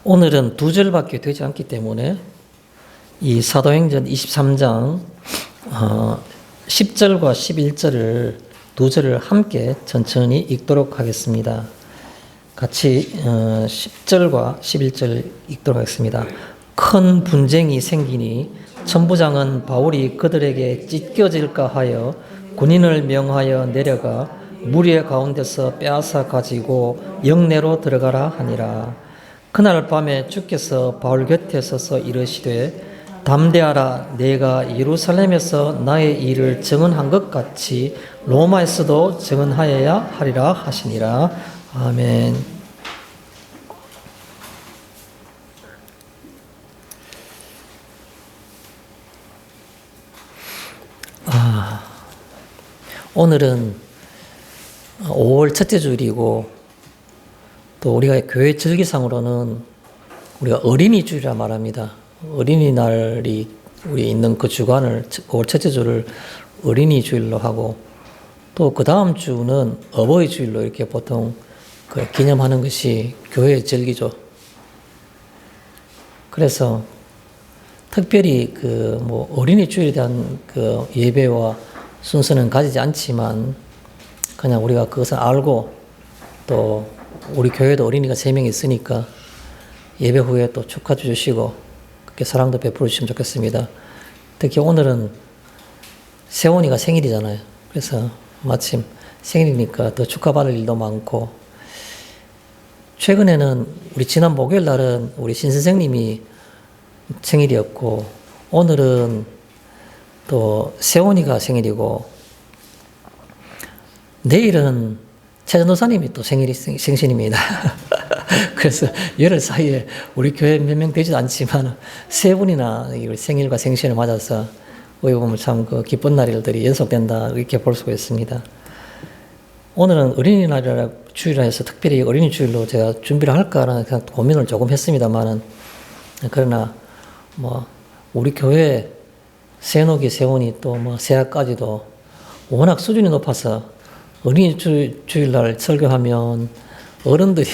오늘은 두 절밖에 되지 않기 때문에 이 사도행전 23장 10절과 11절을 두 절을 함께 천천히 읽도록 하겠습니다. 같이 10절과 11절 읽도록 하겠습니다. 큰 분쟁이 생기니 천부장은 바울이 그들에게 찢겨질까 하여 군인을 명하여 내려가 무리의 가운데서 빼앗아 가지고 영내로 들어가라 하니라. 그날 밤에 주께서 바울 곁에 서서 이르시되 담대하라. 내가 예루살렘에서 나의 일을 증언한 것 같이 로마에서도 증언하여야 하리라 하시니라. 아멘. 오늘은 5월 첫째 주일이고 또 우리가 교회 절기상으로는 우리가 어린이주일이라 말합니다. 어린이날이 우리 있는 그 주간을 5월 첫째 주를 어린이주일로 하고 또 그 다음 주는 어버이주일로 이렇게 보통 기념하는 것이 교회의 절기죠. 그래서 특별히 어린이주일에 대한 예배와 순서는 가지지 않지만 그냥 우리가 그것을 알고 또 우리 교회도 어린이가 3명 있으니까 예배 후에 또 축하해 주시고 그렇게 사랑도 베풀어 주시면 좋겠습니다. 특히 오늘은 세원이가 생일이잖아요. 그래서 마침 생일이니까 더 축하받을 일도 많고 최근에는 우리 지난 목요일 날은 우리 신 선생님이 생일이었고 오늘은 또 세원이가 생일이고 내일은 최전도사님이 또 생신입니다. 그래서 열흘 사이에 우리 교회 몇 명 되지도 않지만 세 분이나 생일과 생신을 맞아서 어떻게 보면 참 기쁜 날들이 연속된다 이렇게 볼 수가 있습니다. 오늘은 어린이날이라 주일이라 해서 특별히 어린이 주일로 제가 준비를 할까라는 고민을 조금 했습니다만은 그러나 우리 교회 세녹이 세원이 또 세아까지도 워낙 수준이 높아서 어린이 주일날 설교하면 어른들이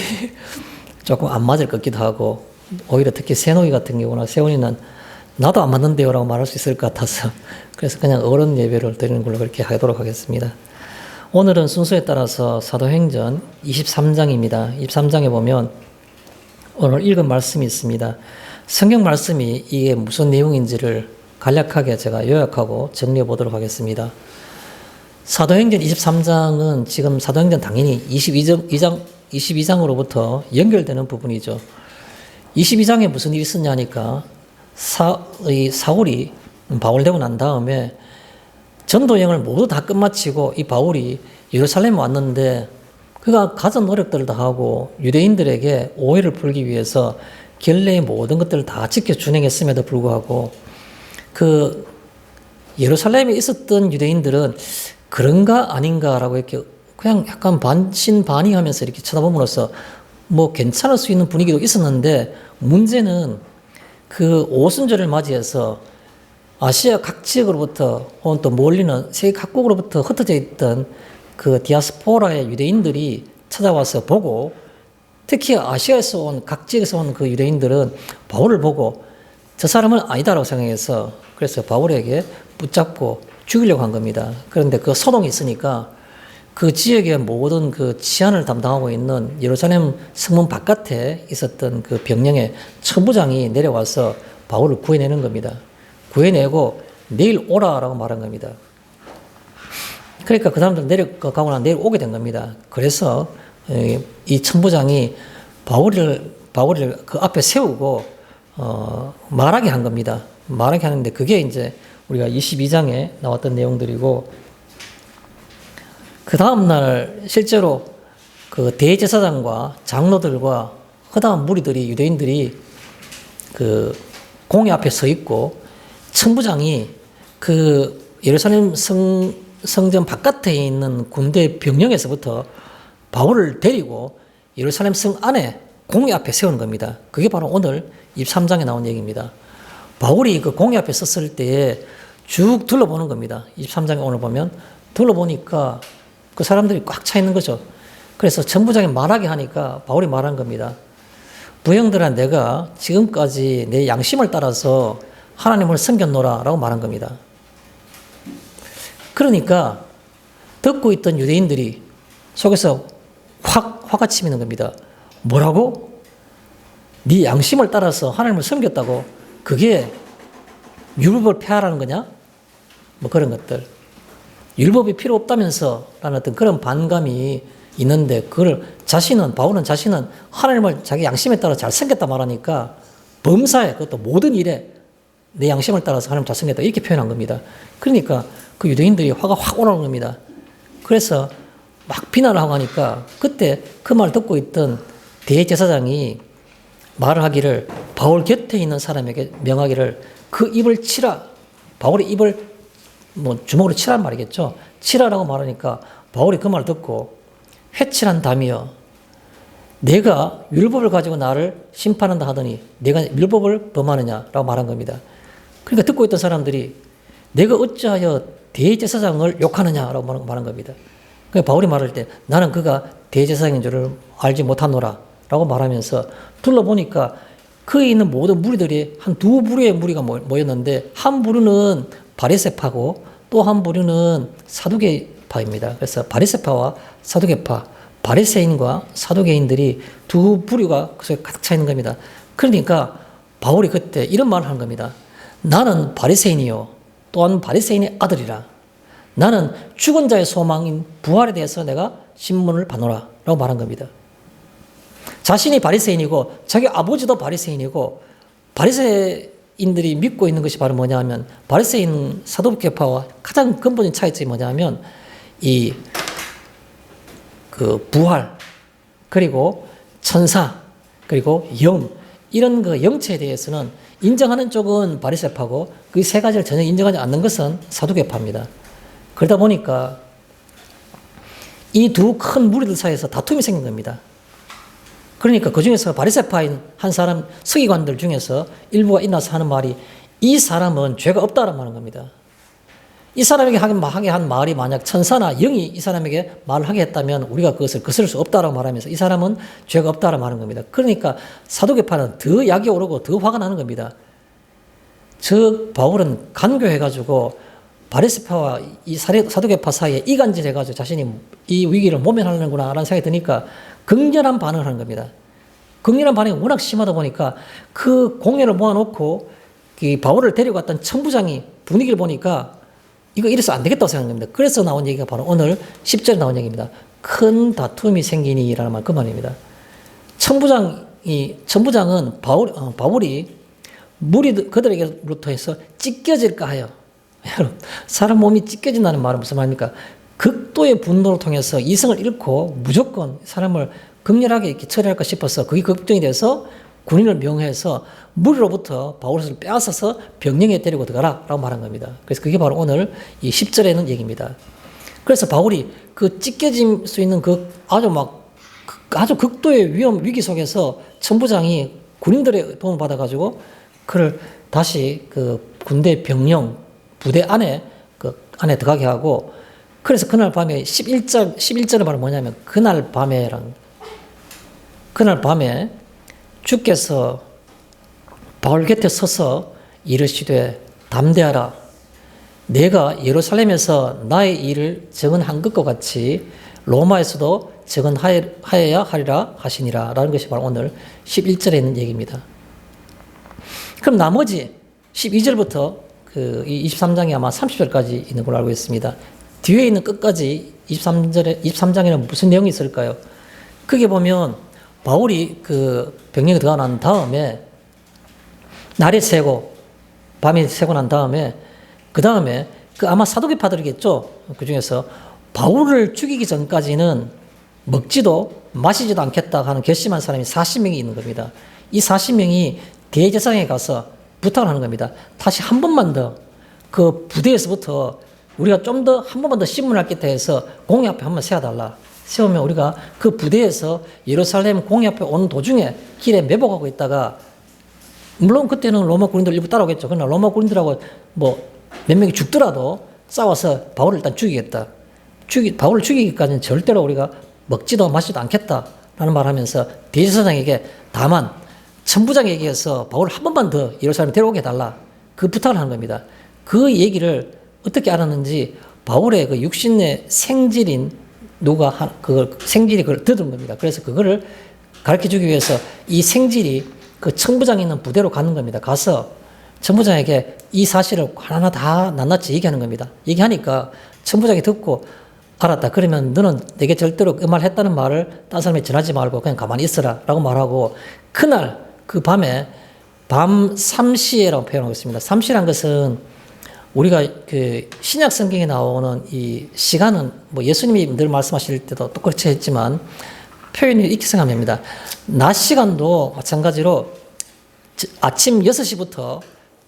조금 안 맞을 것 같기도 하고 오히려 특히 세녹이 같은 경우나 세원이는 나도 안 맞는데요 라고 말할 수 있을 것 같아서 그래서 그냥 어른 예배를 드리는 걸로 그렇게 하도록 하겠습니다. 오늘은 순서에 따라서 사도행전 23장입니다. 23장에 보면 오늘 읽은 말씀이 있습니다. 성경 말씀이 이게 무슨 내용인지를 간략하게 제가 요약하고 정리해 보도록 하겠습니다. 사도행전 23장은 지금 사도행전 당연히 22장으로부터 연결되는 부분이죠. 22장에 무슨 일이 있었냐 하니까 사울이 바울되고 난 다음에 전도 여행을 모두 다 끝마치고 이 바울이 예루살렘에 왔는데 그가 가진 노력들을 다 하고 유대인들에게 오해를 풀기 위해서 결례의 모든 것들을 다 지켜 준행했음에도 불구하고 예루살렘에 있었던 유대인들은 그런가 아닌가라고 이렇게 그냥 약간 반신반의하면서 이렇게 쳐다봄으로써 괜찮을 수 있는 분위기도 있었는데 문제는 오순절을 맞이해서 아시아 각 지역으로부터 혹은 또 멀리는 세계 각국으로부터 흩어져 있던 디아스포라의 유대인들이 찾아와서 보고 특히 아시아에서 온 각 지역에서 온 그 유대인들은 바울을 보고 저 사람은 아니다라고 생각해서 그래서 바울에게 붙잡고 죽이려고 한 겁니다. 그런데 소동이 있으니까 그 지역의 모든 치안을 담당하고 있는 예루살렘 성문 바깥에 있었던 병영의 천부장이 내려와서 바울을 구해내는 겁니다. 구해내고 내일 오라라고 말한 겁니다. 그러니까 그 사람들 내려가고 난 내일 오게 된 겁니다. 그래서 이 천부장이 바울을 그 앞에 세우고 말하게 한 겁니다. 말하게 하는데 그게 이제 우리가 22장에 나왔던 내용들이고 그 다음날 실제로 대제사장과 장로들과 그 다음 무리들이 유대인들이 공회 앞에 서 있고 천부장이 예루살렘 성전 바깥에 있는 군대 병영에서부터 바울을 데리고 예루살렘 성 안에 공회 앞에 세우는 겁니다. 그게 바로 오늘 23장에 나온 얘기입니다. 바울이 공회 앞에 섰을 때에 쭉 둘러보는 겁니다. 23장에 오늘 보면 둘러보니까 그 사람들이 꽉 차 있는 거죠. 그래서 천부장이 말하게 하니까 바울이 말한 겁니다. 부형들아 내가 지금까지 내 양심을 따라서 하나님을 섬겼노라 라고 말한 겁니다. 그러니까 듣고 있던 유대인들이 속에서 확 화가 치미는 겁니다. 뭐라고? 네 양심을 따라서 하나님을 섬겼다고? 그게 율법을 폐하라는 거냐? 뭐 그런 것들. 율법이 필요 없다면서 라는 어떤 그런 반감이 있는데 그걸 바울은 자신은 하나님을 자기 양심에 따라 잘 섬겼다 말하니까 범사에 그것도 모든 일에 내 양심을 따라서 하나님을 잘 섬겼다 이렇게 표현한 겁니다. 그러니까 그 유대인들이 화가 확 올라오는 겁니다. 그래서 막 비난을 하고 하니까 그때 그 말 듣고 있던 대제사장이 말을 하기를 바울 곁에 있는 사람에게 명하기를 그 입을 치라. 바울의 입을 뭐 주먹으로 치란 말이겠죠. 치라라고 말하니까 바울이 그 말 듣고 회칠한 담이여 내가 율법을 가지고 나를 심판한다 하더니 내가 율법을 범하느냐라고 말한 겁니다. 그러니까 듣고 있던 사람들이 내가 어찌하여 대제사장을 욕하느냐라고 말한 겁니다. 그러니까 바울이 말할 때 나는 그가 대제사장인 줄을 알지 못하노라 라고 말하면서 둘러보니까 그에 있는 모든 무리들이 한 두 부류의 무리가 모였는데 한 부류는 바리새파고 또 한 부류는 사두개파입니다. 그래서 바리새파와 사두개파, 바리새인과 사두개인들이 두 부류가 그 속에 가득 차 있는 겁니다. 그러니까 바울이 그때 이런 말을 한 겁니다. 나는 바리새인이요 또한 바리새인의 아들이라. 나는 죽은 자의 소망인 부활에 대해서 내가 신문을 받노라 라고 말한 겁니다. 자신이 바리새인이고 자기 아버지도 바리새인이고 바리새인들이 믿고 있는 것이 바로 뭐냐 하면 바리새인 사두개파와 가장 근본적인 차이점이 뭐냐 하면 그 부활 그리고 천사 그리고 영 이런 그 영체에 대해서는 인정하는 쪽은 바리새파고 그 세 가지를 전혀 인정하지 않는 것은 사두개파입니다. 그러다 보니까 이 두 큰 무리들 사이에서 다툼이 생긴 겁니다. 그러니까 그 중에서 바리새파인 한 사람 서기관들 중에서 일부가 일어나서 하는 말이 이 사람은 죄가 없다라고 하는 겁니다. 이 사람에게 하게 한 말이 만약 천사나 영이 이 사람에게 말을 하게 했다면 우리가 그것을 거스를 수 없다라고 말하면서 이 사람은 죄가 없다라고 말하는 겁니다. 그러니까 사두개파는 더 약이 오르고 더 화가 나는 겁니다. 즉 바울은 간교해가지고 바리새파와 이 사두개파 사이에 이간질해가지고 자신이 이 위기를 모면하려는구나 라는 생각이 드니까 극렬한 반응을 하는 겁니다. 극렬한 반응이 워낙 심하다 보니까 그 공회를 모아놓고 이 바울을 데려갔던 천부장이 분위기를 보니까 이거 이래서 안 되겠다고 생각합니다. 그래서 나온 얘기가 바로 오늘 10절에 나온 얘기입니다. 큰 다툼이 생기니라는 말 그 말입니다. 천부장은 바울이 그들에게로부터 해서 찢겨질까 하여 여러분 사람 몸이 찢겨진다는 말은 무슨 말입니까? 극도의 분노를 통해서 이성을 잃고 무조건 사람을 극렬하게 이렇게 처리할까 싶어서 그게 걱정이 돼서 군인을 명해서 무리로부터 바울을 빼앗아서 병영에 데리고 들어가라 라고 말한 겁니다. 그래서 그게 바로 오늘 이 10절에 있는 얘기입니다. 그래서 바울이 그 찢겨질 수 있는 그 아주 극도의 위기 속에서 천부장이 군인들의 도움을 받아가지고 그를 다시 그 군대 병영 부대 안에 안에 들어가게 하고 그래서 그날 밤에 11절은 바로 뭐냐면 그날 밤에 주께서 바울 곁에 서서 이르시되 담대하라 내가 예루살렘에서 나의 일을 증언한 것과 같이 로마에서도 증언하여야 하리라 하시니라 라는 것이 바로 오늘 11절에 있는 얘기입니다. 그럼 나머지 12절부터 그 23장이 아마 30절까지 있는 걸로 알고 있습니다. 뒤에 있는 끝까지 23장에는 무슨 내용이 있을까요? 거기 보면 바울이 그 병영에 들어가 난 다음에 날이 새고 밤이 새고 난 다음에 그 다음에 그 아마 사두개파들이겠죠. 그 중에서 바울을 죽이기 전까지는 먹지도 마시지도 않겠다 하는 결심한 사람이 40명이 있는 겁니다. 이 40명이 대제사장에 가서 부탁을 하는 겁니다. 다시 한 번만 더 그 부대에서부터 우리가 좀 더 한 번만 더 신문할 겠다 해서 공회 앞에 한번 세워달라. 세우면 우리가 그 부대에서 예루살렘 공회 앞에 오는 도중에 길에 매복하고 있다가 물론 그때는 로마 군인들 일부 따라오겠죠. 그러나 로마 군인들하고 뭐 몇 명이 죽더라도 싸워서 바울을 일단 죽이겠다. 바울을 죽이기까지는 절대로 우리가 먹지도 마시지도 않겠다라는 말을 하면서 대제사장에게 다만 천부장에게서 바울을 한 번만 더 예루살렘에 데려오게 해달라. 그 부탁을 하는 겁니다. 그 얘기를 어떻게 알았는지 바울의 그 육신의 생질인 그걸 생질이 그걸 들은 겁니다. 그래서 그거를 가르쳐 주기 위해서 이 생질이 그 천부장이 있는 부대로 가는 겁니다. 가서 천부장에게 이 사실을 하나하나 다 낱낱이 얘기하는 겁니다. 얘기하니까 천부장이 듣고 알았다. 그러면 너는 내게 절대로 그 말 했다는 말을 딴 사람에 전하지 말고 그냥 가만히 있어라 라고 말하고 그날 그 밤에 밤 3시에라고 표현하고 있습니다. 3시란 것은 우리가 그 신약 성경에 나오는 이 시간은 뭐 예수님이 늘 말씀하실 때도 똑같이 했지만 표현이 이렇게 생각합니다. 낮 시간도 마찬가지로 아침 6시부터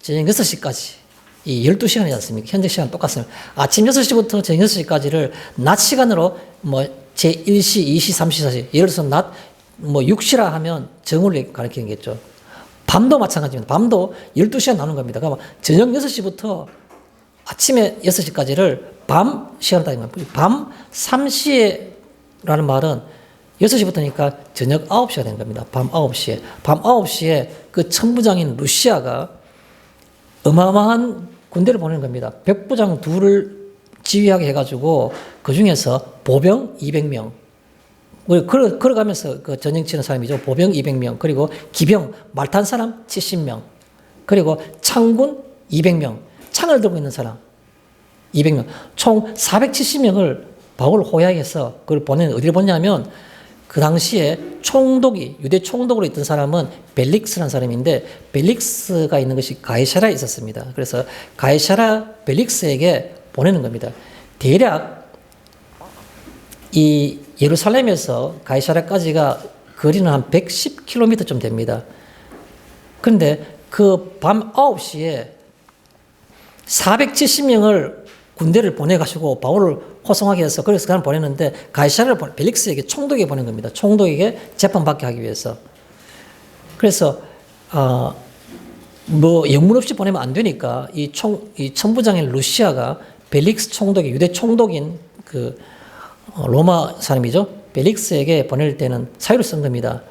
저녁 6시까지 이 12시간이지 않습니까? 현재 시간 똑같습니다. 아침 6시부터 저녁 6시까지를 낮 시간으로 뭐 제1시, 2시, 3시, 4시 예를 들어서 낮 뭐 6시라 하면 정오를 가리키는 거겠죠. 밤도 마찬가지입니다. 밤도 12시간 나눈 겁니다. 그러면 저녁 6시부터 아침에 6시까지를 밤 시간을 따지는 겁니다. 밤 3시에라는 말은 6시부터니까 저녁 9시가 된 겁니다. 밤 9시에. 밤 9시에 그 천부장인 루시아가 어마어마한 군대를 보내는 겁니다. 백부장 둘을 지휘하게 해가지고 그 중에서 보병 200명. 걸어가면서 그 전쟁 치는 사람이죠. 보병 200명. 그리고 기병, 말 탄 사람 70명. 그리고 창군 200명. 창을 들고 있는 사람 200명. 총 470명을 바울 호야에서 그걸 어디를 보냐면 그 당시에 유대 총독으로 있던 사람은 벨릭스라는 사람인데 벨릭스가 있는 것이 가이사라에 있었습니다. 그래서 가이사라 벨릭스에게 보내는 겁니다. 대략 이 예루살렘에서 가이사라까지가 거리는 한 110km쯤 됩니다. 그런데 그 밤 9시에 470명을 군대를 보내가지고 바울을 호송하게 해서 그래서 그냥 보냈는데 가이사라를 벨릭스에게 총독에게 보낸 겁니다. 총독에게 재판받게 하기 위해서. 그래서 뭐 영문 없이 보내면 안 되니까 이 천부장인 루시아가 벨릭스 총독이 유대 총독인 그 로마 사람이죠. 벨릭스에게 보낼 때는 사유를 쓴 겁니다.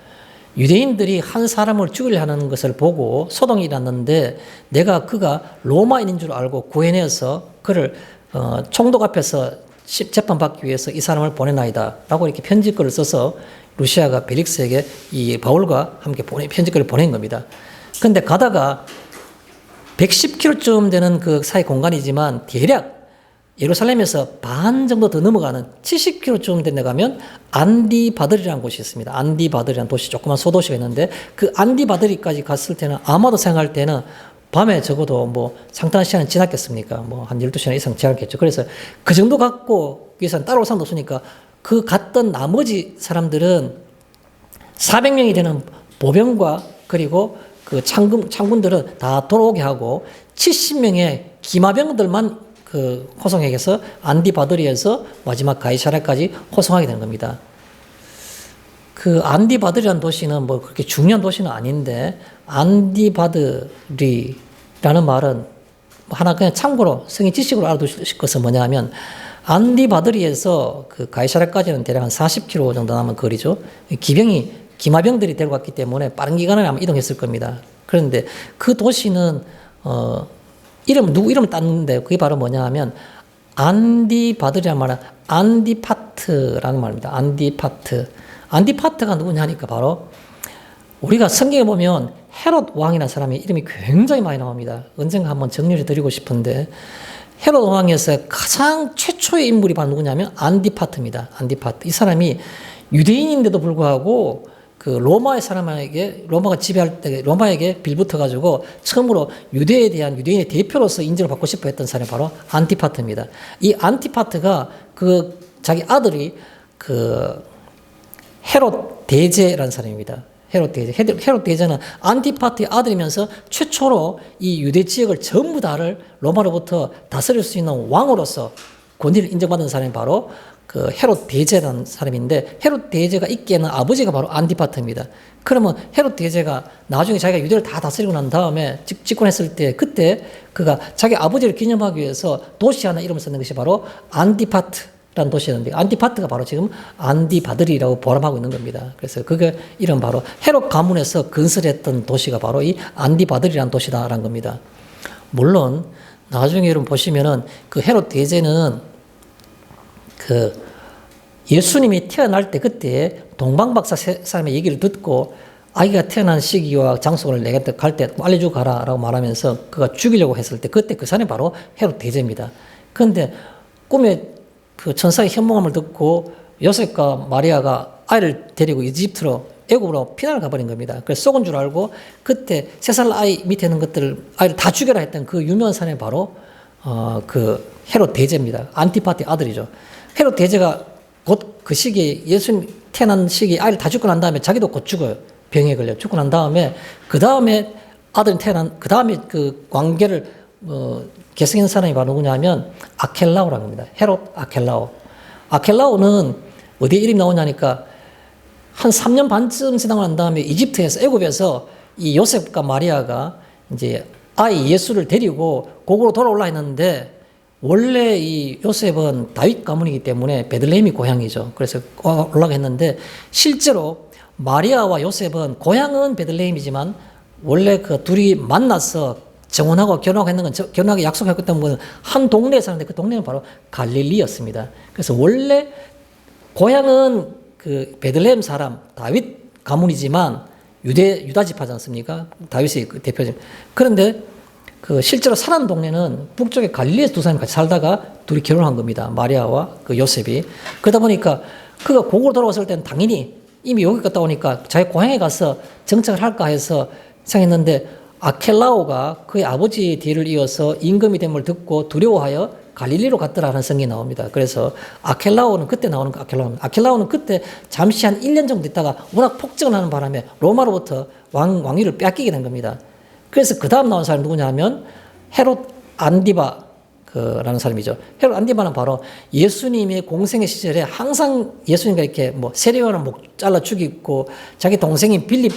유대인들이 한 사람을 죽이려 하는 것을 보고 소동이 일어났는데 그가 로마인인 줄 알고 구해내서 그를 총독 앞에서 재판받기 위해서 이 사람을 보내나이다 라고 이렇게 편지글을 써서 루시아가 벨릭스에게 이 바울과 함께 편지글을 보낸 겁니다. 그런데 가다가 110km쯤 되는 그 사이 공간이지만 대략 예루살렘에서 반 정도 더 넘어가는 70km쯤 된 데 가면 안디바들이라는 곳이 있습니다. 안디바들이라는 도시, 조그만 소도시가 있는데 그 안디바들이까지 갔을 때는 아마도 생각할 때는 밤에 적어도 뭐 상당한 시간이 지났겠습니까? 뭐 한 12시간 이상 지났겠죠. 그래서 그 정도 갖고 위해서는 따라올 사람도 없으니까 그 갔던 나머지 사람들은 400명이 되는 보병과 그리고 그 창군들은 다 돌아오게 하고 70명의 기마병들만 그 호송에게서 안디바드리에서 마지막 가이사라까지 호송하게 되는 겁니다. 그 안디바드리라는 도시는 뭐 그렇게 중요한 도시는 아닌데 안디바드리라는 말은 하나 그냥 참고로 성인 지식으로 알아두실 것은 뭐냐면 안디바드리에서 그 가이사라까지는 대략 한 40km 정도 남은 거리죠. 기마병들이 데려갔기 때문에 빠른 기간에 아마 이동했을 겁니다. 그런데 그 도시는 누구 이름을 땄는데 그게 바로 뭐냐 하면 안디바드리라는 말은 안디파트라는 말입니다. 안디파트가 누구냐 하니까 바로 우리가 성경에 보면 헤롯 왕이라는 사람의 이름이 굉장히 많이 나옵니다. 언젠가 한번 정리를 드리고 싶은데 헤롯 왕에서 가장 최초의 인물이 바로 누구냐면 안디파트입니다. 안디파트. 이 사람이 유대인인데도 불구하고 그 로마가 지배할 때 로마에게 빌붙어가지고 처음으로 유대에 대한 유대인의 대표로서 인정을 받고 싶어 했던 사람이 바로 안티파트입니다. 이 안티파트가 자기 아들이 그 헤롯 대제라는 사람입니다. 헤롯 대제는 안티파트의 아들이면서 최초로 이 유대 지역을 전부 다를 로마로부터 다스릴 수 있는 왕으로서 권위를 인정받은 사람이 바로 그 헤롯 대제라는 사람인데 헤롯 대제가 있기에는 아버지가 바로 안티파트입니다. 그러면 헤롯 대제가 나중에 자기가 유대를 다 다스리고 난 다음에 집권했을 때 그때 그가 자기 아버지를 기념하기 위해서 도시 하나 이름을 썼는 것이 바로 안티파트라는 라는 도시였는데 안티파트가 바로 지금 안디바들이라고 보람하고 있는 겁니다. 그래서 그게 이름 바로 헤롯 가문에서 건설했던 도시가 바로 이 안디바들이라는 도시다라는 겁니다. 물론 나중에 여러분 보시면은 그 헤롯 대제는 그 예수님이 태어날 때 그때 동방박사 사람의 얘기를 듣고 아기가 태어난 시기와 장소를 내가 갈 때 알려주고 가라라고 말하면서 그가 죽이려고 했을 때 그때 그 사람이 바로 헤롯 대제입니다. 그런데 꿈에 그 천사의 현몽함을 듣고 요셉과 마리아가 아이를 데리고 이집트로 애굽으로 피난을 가버린 겁니다. 그래서 속은 줄 알고 그때 3살 아이 밑에 있는 것들을 아이를 다 죽여라 했던 그 유명한 사람이 바로 그 헤롯 대제입니다. 안티파트의 아들이죠. 헤롯 대제가 곧 그 시기에 예수님 태어난 시기에 아이를 다 죽고 난 다음에 자기도 곧 죽어요. 병에 걸려 죽고 난 다음에 그 다음에 아들이 태어난 그 다음에 그 왕계를 계승한 사람이 바로 누구냐면 아켈라오라는 겁니다. 헤롯 아켈라오. 아켈라오는 어디에 이름이 나오냐니까 한 3년 반쯤 지나고 난 다음에 이집트에서 애굽에서 이 요셉과 마리아가 이제 아이 예수를 데리고 고국으로 돌아올라 했는데 원래 이 요셉은 다윗 가문이기 때문에 베들레헴이 고향이죠. 그래서 올라가 했는데 실제로 마리아와 요셉은 고향은 베들레헴이지만 원래 그 둘이 만나서 정혼하고 결혼하고 했는 건 결혼하기 약속했기 때문에 한 동네에 사는데 그 동네는 바로 갈릴리였습니다. 그래서 원래 고향은 그 베들레헴 사람 다윗 가문이지만 유다 지파지 않습니까? 다윗의 그 대표죠. 그런데 그 실제로 사는 동네는 북쪽에 갈릴리에서 두 사람이 같이 살다가 둘이 결혼한 겁니다. 마리아와 그 요셉이. 그러다 보니까 그가 고국으로 돌아왔을 때는 당연히 이미 여기 갔다 오니까 자기 고향에 가서 정착을 할까 해서 생각했는데 아켈라오가 그의 아버지의 뒤를 이어서 임금이 됨을 듣고 두려워하여 갈릴리로 갔더라는 성경이 나옵니다. 그래서 아켈라오는 그때 나오는 거 아켈라오는 그때 잠시 한 1년 정도 있다가 워낙 폭정을 하는 바람에 로마로부터 왕위를 뺏기게 된 겁니다. 그래서 그 다음 나온 사람이 누구냐면 헤롯 안디바라는 사람이죠. 헤롯 안디바는 바로 예수님의 공생의 시절에 항상 예수님과 이렇게 뭐 세례요한을 목 잘라 죽이고 자기 동생인 빌립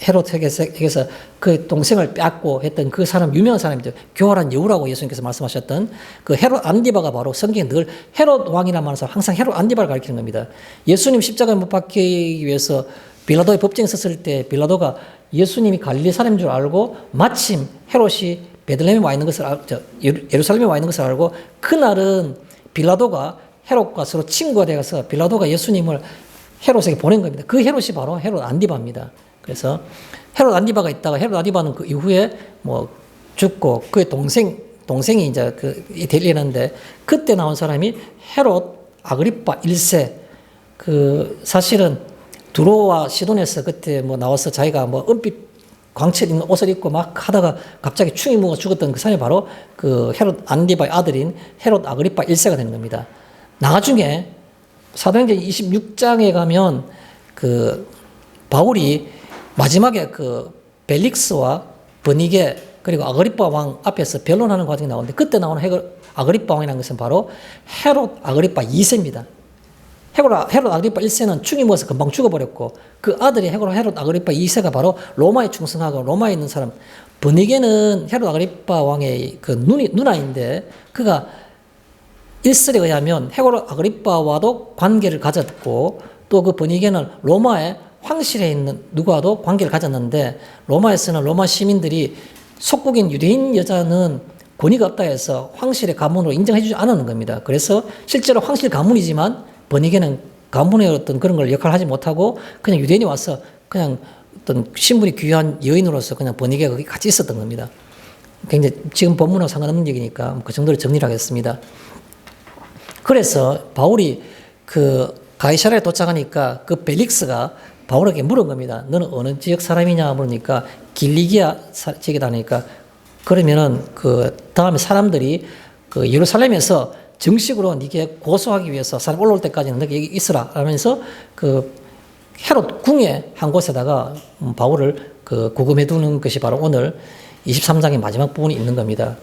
헤롯에게서 그 동생을 뺏고 했던 그 사람, 유명한 사람이죠. 교활한 여우라고 예수님께서 말씀하셨던 그 헤롯 안디바가 바로 성경에 늘 헤롯 왕이라는 말을 써서 항상 헤롯 안디바를 가리키는 겁니다. 예수님 십자가에 못 박히기 위해서 빌라도의 법정에 섰을 때 빌라도가 예수님이 갈릴리 사람인 줄 알고 마침 헤롯이 베들레헴에 와 있는 것을 예루살렘에 와 있는 것을 알고 그날은 빌라도가 헤롯과 서로 친구가 되어서 빌라도가 예수님을 헤롯에게 보낸 겁니다. 그 헤롯이 바로 헤롯 안디바입니다. 그래서 헤롯 안디바가 있다가 헤롯 안디바는 그 이후에 뭐 죽고 그의 동생이 이제 되려는데 그때 나온 사람이 헤롯 아그리파 1세. 그 사실은 두로와 시돈에서 그때 뭐 나와서 자기가 뭐 은빛 광채 있는 옷을 입고 막 하다가 갑자기 충이 묵어 죽었던 그 사람이 바로 그 헤롯 안디바의 아들인 헤롯 아그리파 1세가 되는 겁니다. 나중에 사도행전 26장에 가면 그 바울이 마지막에 그 벨릭스와 버니게 그리고 아그리파 왕 앞에서 변론하는 과정이 나오는데 그때 나오는 아그리파 왕이라는 것은 바로 헤롯 아그리파 2세입니다. 헤롯 아그리파 1세는 충이 먹어서 금방 죽어버렸고 그 아들이 헤롯 아그리파 2세가 바로 로마에 충성하고 로마에 있는 사람. 버니게는 헤롯 아그리파 왕의 그 누나인데 그가 일설에 의하면 헤롯 아그리파와도 관계를 가졌고 또 그 버니게는 로마의 황실에 있는 누구와도 관계를 가졌는데 로마에서는 로마 시민들이 속국인 유대인 여자는 권위가 없다 해서 황실의 가문으로 인정해주지 않았는 겁니다. 그래서 실제로 황실 가문이지만 버니게는 가문의 어떤 그런 걸 역할을 하지 못하고 그냥 유대인이 와서 그냥 어떤 신분이 귀한 여인으로서 그냥 버니게가 거기 같이 있었던 겁니다. 굉장히 지금 본문하고 상관없는 얘기니까 그 정도로 정리를 하겠습니다. 그래서 바울이 그 가이사랴에 도착하니까 그 벨릭스가 바울에게 물은 겁니다. 너는 어느 지역 사람이냐 물으니까 길리기아 지역이다 하니까 그러면은 그 다음에 사람들이 그 예루살렘에서 정식으로 네게 고소하기 위해서 사람 올라올 때까지는 너게 여기 있으라 하면서 그 헤롯 궁의 한 곳에다가 바울을 그 구금해 두는 것이 바로 오늘 23장의 마지막 부분이 있는 겁니다.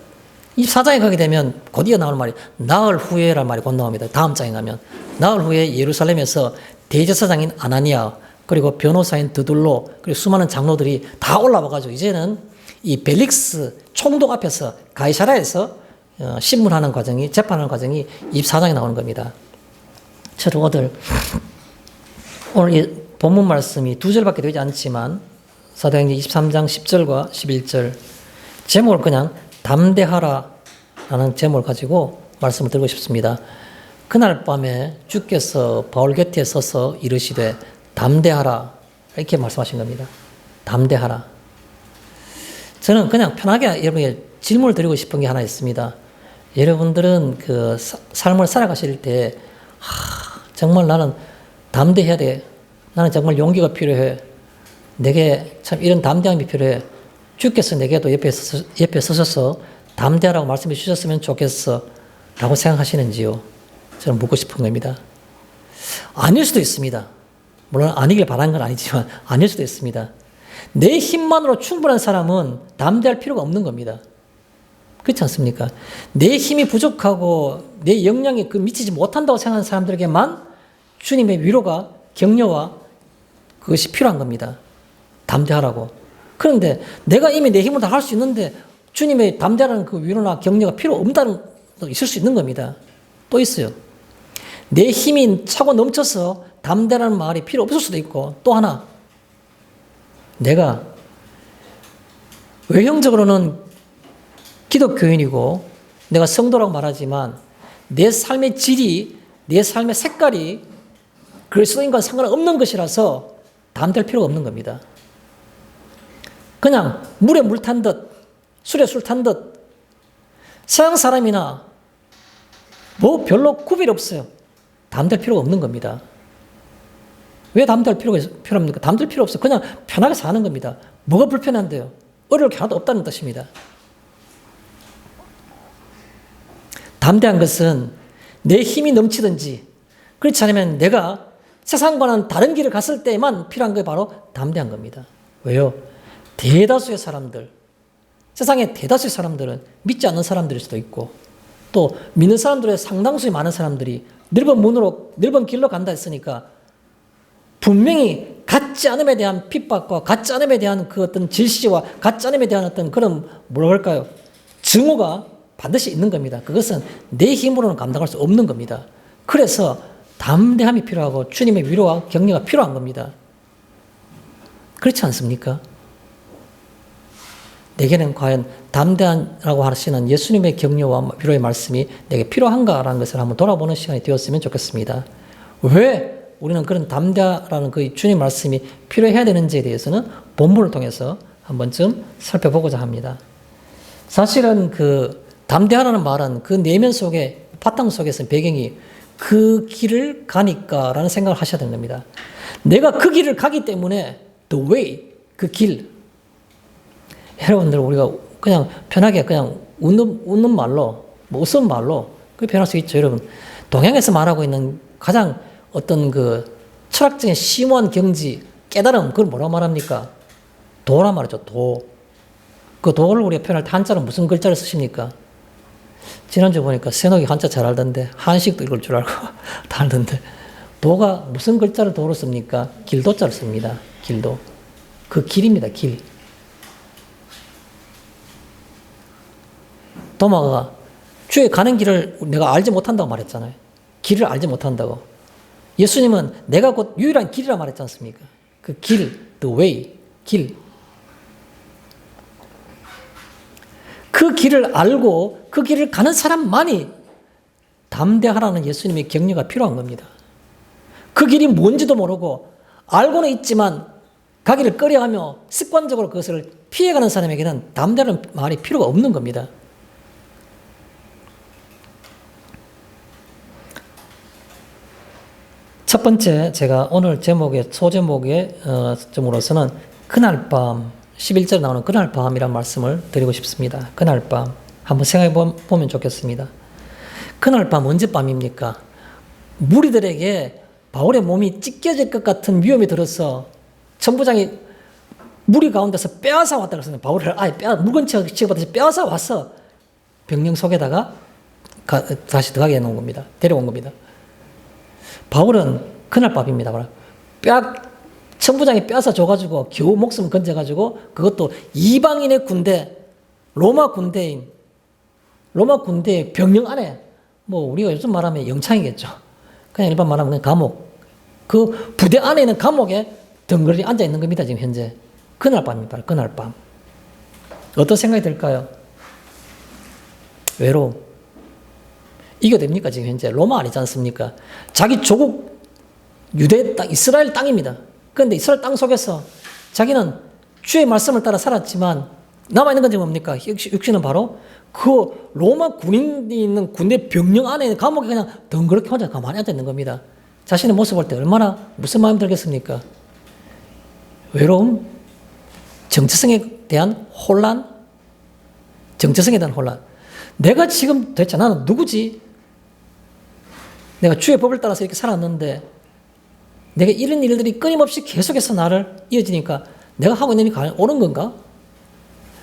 24장에 가게 되면 곧 이어 나오는 말이 나흘 후에라는 말이 곧 나옵니다. 다음 장에 가면 나흘 후에 예루살렘에서 대제사장인 아나니아 그리고 변호사인 드둘로 그리고 수많은 장로들이 다 올라와가지고 이제는 이 벨릭스 총독 앞에서 가이사랴에서 신문하는 과정이, 재판하는 과정이 24장에 나오는 겁니다. 여러분들, 오늘 이 본문 말씀이 2절밖에 되지 않지만 사도행전 23장 10절과 11절 제목을 그냥 담대하라 라는 제목을 가지고 말씀을 드리고 싶습니다. 그날 밤에 주께서 바울 곁에 서서 이르시되 담대하라 이렇게 말씀하신 겁니다. 담대하라. 저는 그냥 편하게 여러분에게 질문을 드리고 싶은 게 하나 있습니다. 여러분들은 그 삶을 살아가실 때 정말 나는 담대해야 돼. 나는 정말 용기가 필요해. 내게 참 이런 담대함이 필요해. 주께서 내게도 옆에 서셔서 담대하라고 말씀해 주셨으면 좋겠어 라고 생각하시는지요? 저는 묻고 싶은 겁니다. 아닐 수도 있습니다. 물론 아니길 바라는 건 아니지만 아닐 수도 있습니다. 내 힘만으로 충분한 사람은 담대할 필요가 없는 겁니다. 그렇지 않습니까? 내 힘이 부족하고 내 역량이 미치지 못한다고 생각하는 사람들에게만 주님의 위로가 격려와 그것이 필요한 겁니다. 담대하라고. 그런데 내가 이미 내 힘으로 다 할 수 있는데 주님의 담대하라는 그 위로나 격려가 필요 없다는 것도 있을 수 있는 겁니다. 또 있어요. 내 힘이 차고 넘쳐서 담대라는 말이 필요 없을 수도 있고 또 하나 내가 외형적으로는 기독교인이고 내가 성도라고 말하지만 내 삶의 질이 내 삶의 색깔이 그리스도인과 상관없는 것이라서 담대할 필요가 없는 겁니다. 그냥 물에 물 탄 듯 술에 술 탄 듯 서양 사람이나 뭐 별로 구별이 없어요. 담대할 필요가 없는 겁니다. 왜 담대할 필요합니까? 담대할 필요 없어요. 그냥 편하게 사는 겁니다. 뭐가 불편한데요? 어려울 게 하나도 없다는 뜻입니다. 담대한 것은 내 힘이 넘치든지 그렇지 않으면 내가 세상과는 다른 길을 갔을 때만 필요한 게 바로 담대한 겁니다. 왜요? 대다수의 사람들, 세상의 대다수의 사람들은 믿지 않는 사람들일 수도 있고 또 믿는 사람들의 상당수의 많은 사람들이 넓은 길로 간다 했으니까 분명히 같지 않음에 대한 핍박과 같지 않음에 대한 그 어떤 질시와 같지 않음에 대한 어떤 그런 뭐랄까요? 증오가 반드시 있는 겁니다. 그것은 내 힘으로는 감당할 수 없는 겁니다. 그래서 담대함이 필요하고 주님의 위로와 격려가 필요한 겁니다. 그렇지 않습니까? 내게는 과연 담대하라고 하시는 예수님의 격려와 위로의 말씀이 내게 필요한가라는 것을 한번 돌아보는 시간이 되었으면 좋겠습니다. 왜 우리는 그런 담대하라는 그 주님 말씀이 필요해야 되는지에 대해서는 본문을 통해서 한 번쯤 살펴보고자 합니다. 사실은 그 담대하라는 말은 그 내면 속에 바탕 속에서 배경이 그 길을 가니까라는 생각을 하셔야 되는 겁니다. 내가 그 길을 가기 때문에 the way, 그 길. 여러분들 우리가 그냥 편하게 그냥 웃는 말로, 뭐 웃은 말로 그게 변할 수 있죠. 여러분 동양에서 말하고 있는 가장 어떤 그 철학적인 심오한 경지, 깨달음, 그걸 뭐라고 말합니까? 도라 말이죠. 도. 그 도를 우리가 표현할 때 한자로 무슨 글자를 쓰십니까? 지난주 보니까 세녹이 한자 잘 알던데 한식도 읽을 줄 알고 다 알던데 도가 무슨 글자를 도로 씁니까? 길도자를 씁니다. 길도. 그 길입니다. 길. 도마가 주에 가는 길을 내가 알지 못한다고 말했잖아요. 길을 알지 못한다고. 예수님은 내가 곧 유일한 길이라 말했지 않습니까? 그 길, the way, 길. 그 길을 알고 그 길을 가는 사람만이 담대하라는 예수님의 격려가 필요한 겁니다. 그 길이 뭔지도 모르고 알고는 있지만 가기를 꺼려하며 습관적으로 그것을 피해가는 사람에게는 담대하는 말이 필요가 없는 겁니다. 첫 번째 제가 오늘 소제목의 점으로서는 그날 밤 11절에 나오는 그날 밤이라는 말씀을 드리고 싶습니다. 그날 밤 한번 생각해 보면 좋겠습니다. 그날 밤 언제 밤입니까? 무리들에게 바울의 몸이 찢겨질 것 같은 위험이 들어서 천부장이 무리 가운데서 빼앗아 왔다 그랬어요. 바울을 아예 물건 취급받듯이 빼앗아 와서 병령 속에다가 다시 들어가게 해놓은 겁니다. 데려온 겁니다. 바울은 그날 밤입니다. 천부장이 빼앗아 줘가지고 겨우 목숨 건져가지고 그것도 이방인의 군대, 로마 군대인 로마 군대 병영 안에 뭐 우리가 요즘 말하면 영창이겠죠. 그냥 일반 말하면 그냥 감옥. 그 부대 안에 있는 감옥에 덩그러니 앉아 있는 겁니다. 지금 현재. 그날 밤입니다. 그날 밤. 어떤 생각이 들까요? 외로움. 이게 됩니까? 지금 현재 로마 아니지 않습니까? 자기 조국 유대 땅, 이스라엘 땅입니다. 그런데 이스라엘 땅 속에서 자기는 주의 말씀을 따라 살았지만 남아있는 건 뭡니까? 육신은 바로 그 로마 군인이 있는 군대 병영 안에 있는 감옥에 그냥 덩그렇게 혼자 가만히 앉아 있는 겁니다. 자신의 모습 볼 때 얼마나 무슨 마음이 들겠습니까? 외로움, 정체성에 대한 혼란, 정체성에 대한 혼란. 내가 지금 도대체 나는 누구지? 내가 주의 법을 따라서 이렇게 살았는데 내가 이런 일들이 끊임없이 계속해서 나를 이어지니까 내가 하고 있는 일이 옳은 건가?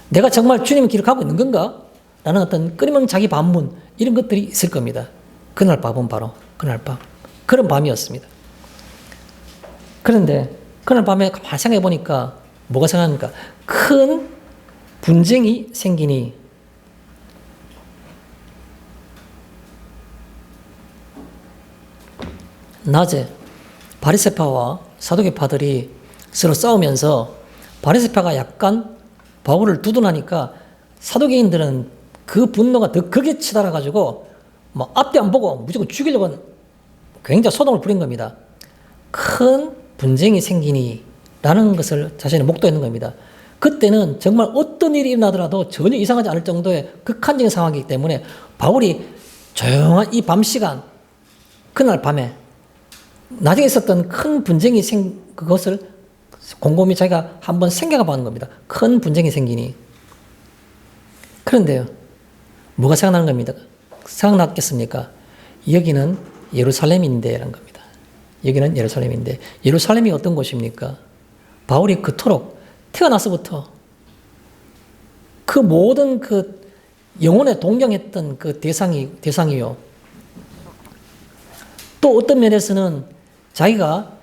내가 정말 주님의 길을 가고 있는 건가? 라는 어떤 끊임없는 자기 반문 이런 것들이 있을 겁니다. 그날 밤은 바로 그날 밤. 그런 밤이었습니다. 그런데 그날 밤에 가만히 생각해 보니까 뭐가 생각합니까? 큰 분쟁이 생기니 낮에 바리새파와 사두개파들이 서로 싸우면서 바리새파가 약간 바울을 두둔하니까 사두개인들은 그 분노가 더 극에 치달아가지고 뭐 앞뒤 안 보고 무조건 죽이려고 굉장히 소동을 부린 겁니다. 큰 분쟁이 생기니 라는 것을 자신의 목도했는 겁니다. 그때는 정말 어떤 일이 일어나더라도 전혀 이상하지 않을 정도의 극한적인 상황이기 때문에 바울이 조용한 이 밤 시간, 그날 밤에 나중에 있었던 큰 분쟁이 그것을 곰곰이 자기가 한번 생각해 보는 겁니다. 큰 분쟁이 생기니. 그런데요, 뭐가 생각나는 겁니다. 생각났겠습니까? 여기는 예루살렘인데 라는 겁니다. 여기는 예루살렘인데, 예루살렘이 어떤 곳입니까? 바울이 그토록 태어나서부터 그 모든 그 영혼에 동경했던 그 대상이요. 또 어떤 면에서는 자기가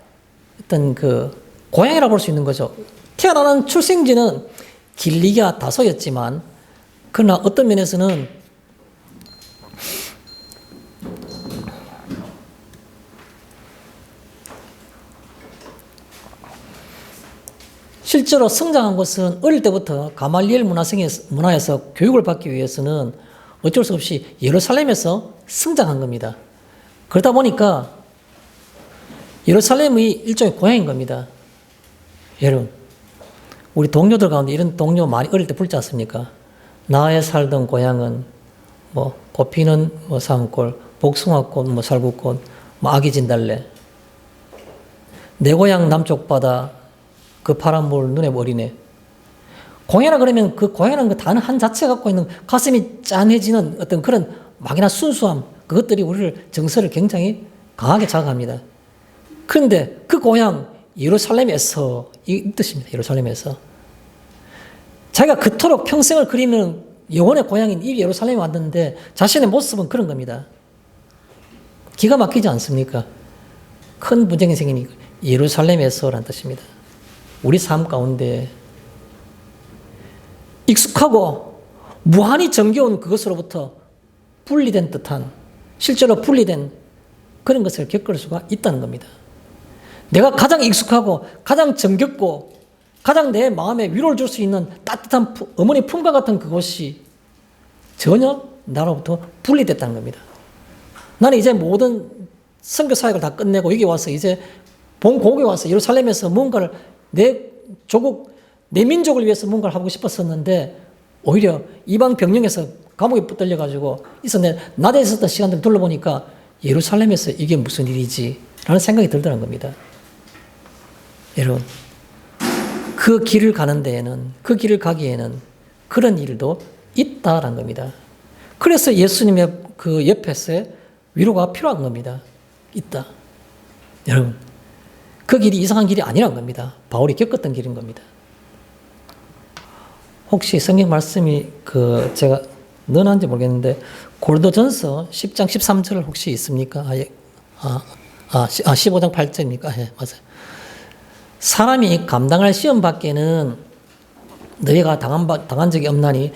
어떤 그 고향이라고 볼 수 있는 거죠. 태어나는 출생지는 길리기아 다소였지만, 그러나 어떤 면에서는 실제로 성장한 곳은 어릴 때부터 가말리엘 문화에서 교육을 받기 위해서는 어쩔 수 없이 예루살렘에서 성장한 겁니다. 그러다 보니까 예루살렘이 일종의 고향인 겁니다. 여러분, 우리 동료들 가운데 이런 동료 많이 어릴 때 불지 않습니까? 나의 살던 고향은 뭐 꽃피는 뭐 산골, 복숭아꽃, 뭐 살구꽃, 뭐 아기 진달래. 내 고향 남쪽 바다, 그 파란 물 눈에 어리네. 고향이라 그러면 그 고향이라는 그 단어 한 자체가 갖고 있는 가슴이 짠해지는 어떤 그런 막연한 순수함, 그것들이 우리를 정서를 굉장히 강하게 자극합니다. 그런데 그 고향 예루살렘에서 이 뜻입니다. 예루살렘에서 자기가 그토록 평생을 그리는 영혼의 고향인 이 예루살렘에 왔는데 자신의 모습은 그런 겁니다. 기가 막히지 않습니까? 큰 분쟁이 생기니 예루살렘에서라는 뜻입니다. 우리 삶 가운데 익숙하고 무한히 정겨운 그것으로부터 분리된 듯한, 실제로 분리된 그런 것을 겪을 수가 있다는 겁니다. 내가 가장 익숙하고 가장 정겹고 가장 내 마음에 위로를 줄 수 있는 따뜻한 어머니 품과 같은 그것이 전혀 나로부터 분리됐다는 겁니다. 나는 이제 모든 선교 사역을 다 끝내고 여기 와서 이제 본국에 와서 예루살렘에서 뭔가를 내 조국, 내 민족을 위해서 뭔가를 하고 싶었었는데 오히려 이방 병영에서 감옥에 붙들려가지고 낮에 있었던 시간들을 둘러보니까 예루살렘에서 이게 무슨 일이지? 라는 생각이 들더라는 겁니다. 여러분, 그 길을 가는 데에는, 그 길을 가기에는 그런 일도 있다라는 겁니다. 그래서 예수님의 그 옆에서 위로가 필요한 겁니다. 있다. 여러분, 그 길이 이상한 길이 아니란 겁니다. 바울이 겪었던 길인 겁니다. 혹시 성경 말씀이 제가 넣어놨는지 모르겠는데 고린도전서 10장 13절 혹시 있습니까? 15장 8절입니까? 예, 맞아요. 사람이 감당할 시험 밖에는 너희가 당한 적이 없나니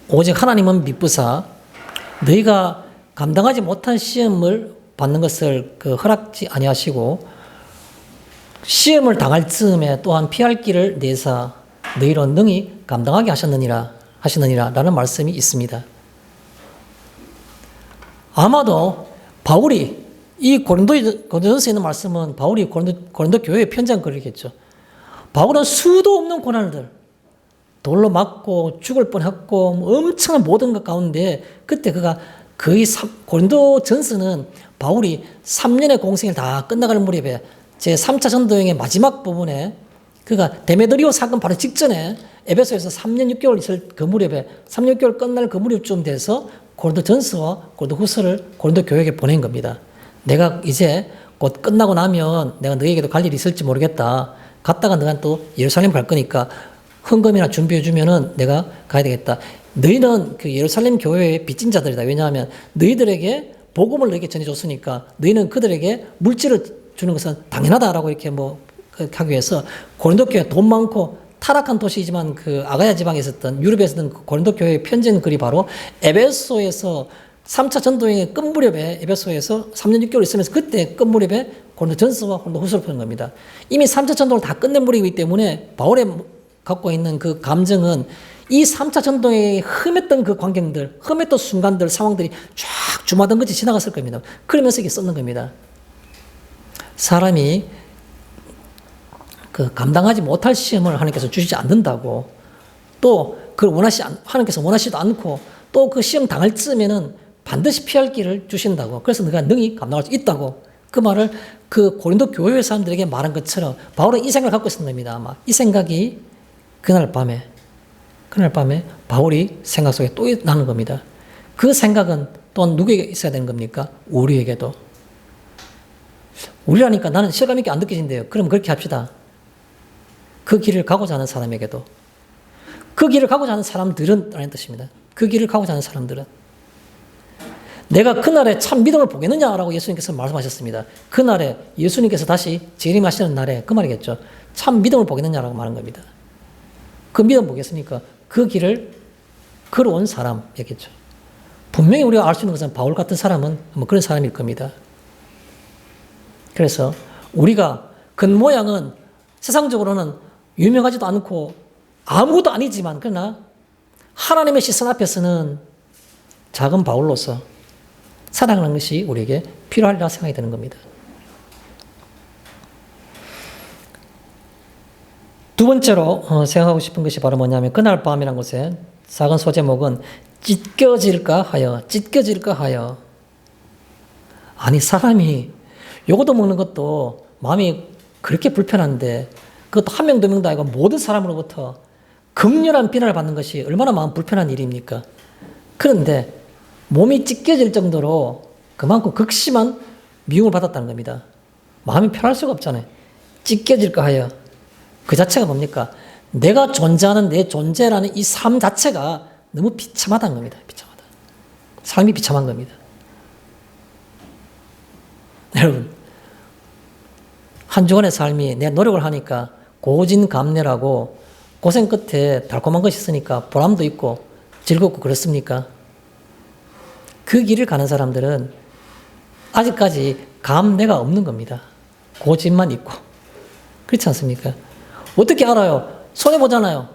오직 하나님은 미쁘사 너희가 감당하지 못한 시험을 받는 것을 허락지 아니하시고 시험을 당할 즈음에 또한 피할 길을 내사 너희로 능히 감당하게 하시느니라라는 말씀이 있습니다. 아마도 바울이 이 고린도전서에 있는 말씀은 바울이 고린도 교회에 편지한 글이겠죠. 바울은 수도 없는 고난들, 돌로 맞고 죽을 뻔했고 엄청난 모든 것 가운데 그때 그가 거의 고린도전서는 바울이 3년의 공생을 다 끝나갈 무렵에 제3차 전도여행의 마지막 부분에 그가 데메드리오 사건 바로 직전에 에베소에서 3년 6개월 있을 그 무렵에 3년 6개월 끝날 그 무렵쯤 돼서 고린도전서와 고린도후서를 고린도 교회에게 보낸 겁니다. 내가 이제 곧 끝나고 나면 내가 너희에게도 갈 일이 있을지 모르겠다. 갔다가 너가 또 예루살렘 갈 거니까 헌금이나 준비해 주면은 내가 가야 되겠다. 너희는 그 예루살렘 교회의 빚진 자들이다. 왜냐하면 너희들에게 복음을 너희에게 전해줬으니까 너희는 그들에게 물질을 주는 것은 당연하다라고 이렇게 하기 위해서 고린도 교회 돈 많고 타락한 도시이지만 그 아가야 지방에 있었던 유럽에 있었던 고린도 교회의 편지인 글이 바로 에베소에서 3차 전도행의 끝무렵에 에베소에서 3년 6개월 있으면서 그때 끝무렵에 고린도전서와 고린도후서를 푸는 겁니다. 이미 3차 전도를 다 끝낸 무렵이기 때문에 바울의 갖고 있는 그 감정은 이 3차 전도에 흠했던 그 광경들, 흠했던 순간들, 상황들이 쫙 주마등 같이 지나갔을 겁니다. 그러면서 이게 썼는 겁니다. 사람이 감당하지 못할 시험을 하나님께서 주시지 않는다고, 또 그걸 하나님께서 원하시지도 않고, 또 그 시험 당할 쯤에는 반드시 피할 길을 주신다고. 그래서 너가 능히 감당할 수 있다고. 그 말을 그 고린도 교회 사람들에게 말한 것처럼 바울은 이 생각을 갖고 있었던 겁니다. 아마 이 생각이 그날 밤에 바울이 생각 속에 또 나는 겁니다. 그 생각은 또한 누구에게 있어야 되는 겁니까? 우리에게도. 우리라니까 나는 실감 있게 안 느껴진대요. 그럼 그렇게 합시다. 그 길을 가고자 하는 사람에게도. 그 길을 가고자 하는 사람들은 라는 뜻입니다. 그 길을 가고자 하는 사람들은. 내가 그날에 참 믿음을 보겠느냐라고 예수님께서 말씀하셨습니다. 그날에 예수님께서 다시 재림하시는 날에 그 말이겠죠. 참 믿음을 보겠느냐라고 말한 겁니다. 그 믿음 보겠습니까? 그 길을 걸어온 사람이겠죠. 분명히 우리가 알 수 있는 것은 바울 같은 사람은 그런 사람일 겁니다. 그래서 우리가 겉모양은 세상적으로는 유명하지도 않고 아무것도 아니지만 그러나 하나님의 시선 앞에서는 작은 바울로서 살아가는 것이 우리에게 필요하리라 생각이 드는 겁니다. 두 번째로 생각하고 싶은 것이 바로 뭐냐면 그날 밤이라는 것의 작은 소제목은 찢겨질까 하여. 아니 사람이 요것도 먹는 것도 마음이 그렇게 불편한데 그것도 한 명 두 명도 아니고 모든 사람으로부터 극렬한 비난을 받는 것이 얼마나 마음 불편한 일입니까? 그런데 몸이 찢겨질 정도로 그만큼 극심한 미움을 받았다는 겁니다. 마음이 편할 수가 없잖아요. 찢겨질까 하여. 그 자체가 뭡니까? 내가 존재하는 내 존재라는 이 삶 자체가 너무 비참하다는 겁니다. 비참하다. 삶이 비참한 겁니다. 여러분, 한 주간의 삶이 내 노력을 하니까 고진감래라고 고생 끝에 달콤한 것이 있으니까 보람도 있고 즐겁고 그렇습니까? 그 길을 가는 사람들은 아직까지 감래가 없는 겁니다. 고집만 있고. 그렇지 않습니까? 어떻게 알아요? 손해보잖아요.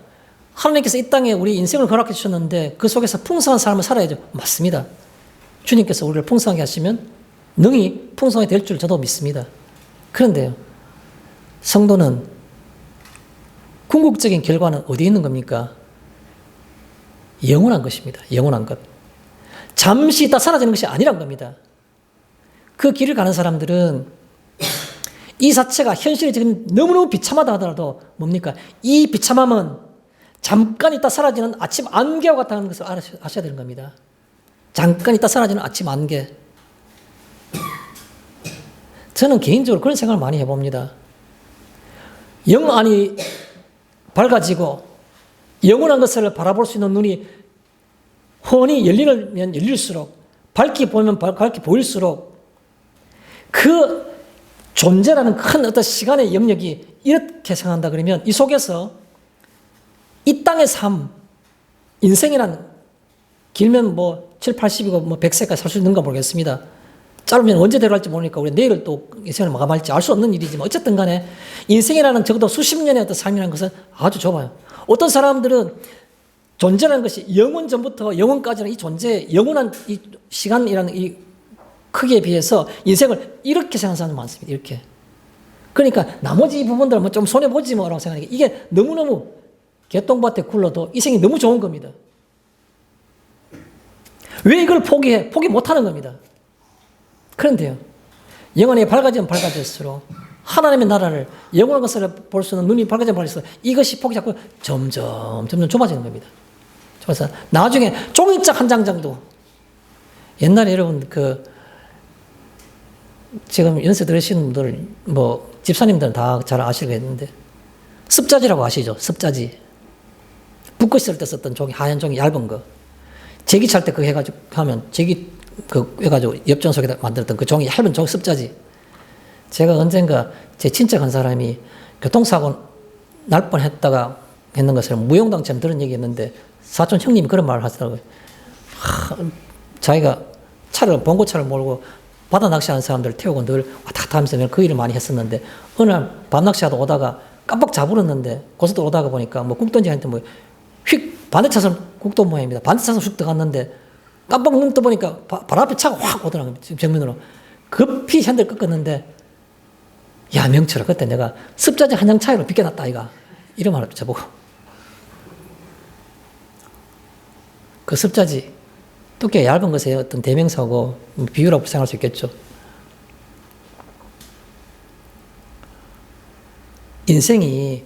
하나님께서 이 땅에 우리 인생을 허락해 주셨는데 그 속에서 풍성한 삶을 살아야죠. 맞습니다. 주님께서 우리를 풍성하게 하시면 능히 풍성하게 될 줄 저도 믿습니다. 그런데요, 성도는 궁극적인 결과는 어디에 있는 겁니까? 영원한 것입니다. 영원한 것. 잠시 있다 사라지는 것이 아니란 겁니다. 그 길을 가는 사람들은 이 자체가 현실이 지금 너무너무 비참하다 하더라도 뭡니까? 이 비참함은 잠깐 있다 사라지는 아침 안개와 같다는 것을 아셔야 되는 겁니다. 잠깐 있다 사라지는 아침 안개. 저는 개인적으로 그런 생각을 많이 해봅니다. 영 안이 밝아지고 영원한 것을 바라볼 수 있는 눈이 훤히 열리면 열릴수록 밝게 보면 밝게 보일수록 그 존재라는 큰 어떤 시간의 영역이 이렇게 생각한다 그러면 이 속에서 이 땅의 삶, 인생이란 길면 뭐 7, 80이고 뭐 100세까지 살 수 있는가 모르겠습니다. 짧으면 언제 데려갈지 모르니까 우리 내일 또 인생을 마감할지 알 수 없는 일이지만 어쨌든 간에 인생이라는 적어도 수십 년의 어떤 삶이라는 것은 아주 좁아요. 어떤 사람들은 존재라는 것이 영원 전부터 영원까지는 이 존재, 영원한 이 시간이라는 이 크기에 비해서 인생을 이렇게 생각하는 사람이 많습니다. 이렇게. 그러니까 나머지 부분들은 뭐 좀 손해보지 뭐라고 생각하니까 이게 너무너무 개똥밭에 굴러도 이 생이 너무 좋은 겁니다. 왜 이걸 포기해? 포기 못하는 겁니다. 그런데요, 영원히 밝아지면 밝아질수록 하나님의 나라를 영원한 것을 볼 수 있는 눈이 밝아지면 밝아질수록 이것이 폭이 자꾸 점점 좁아지는 겁니다. 그래서 나중에 종이짝 한 장 정도, 옛날에 여러분 지금 연세 들으시는 분들 뭐 집사님들은 다 잘 아시겠는데 습자지라고 아시죠? 습자지. 붓고 있을 때 썼던 종이, 하얀 종이 얇은 거. 제기 찰 때 그거 해가지고 하면 제기 해가지고 엽전 속에다 만들었던 그 종이 얇은 종이 습자지. 제가 언젠가 제 친척 한 사람이 교통사고 날 뻔했다가 했는 것을 무용당처럼 들은 얘기 했는데 사촌 형님이 그런 말을 하시더라고요. 자기가 봉고차를 몰고 바다 낚시하는 사람들을 태우고 늘 왔다 갔다 하면서 그 일을 많이 했었는데 어느 날 밤 낚시하다 오다가 깜빡 자버렸는데 고속도로 오다가 보니까 뭐 국도인지 뭐 휙 반대차선 국도 모양입니다. 반대차선 휙 들어갔는데 깜빡 눈 떠보니까 바로 앞에 차가 확 오더라고요. 정면으로. 급히 핸들 꺾었는데 야 명철아 그때 내가 습자지 한 장 차이로 비껴놨다 아이가. 이런 말을 저보고. 그 습자지 두께 얇은 것의 어떤 대명사고 비유라고 생각할 수 있겠죠. 인생이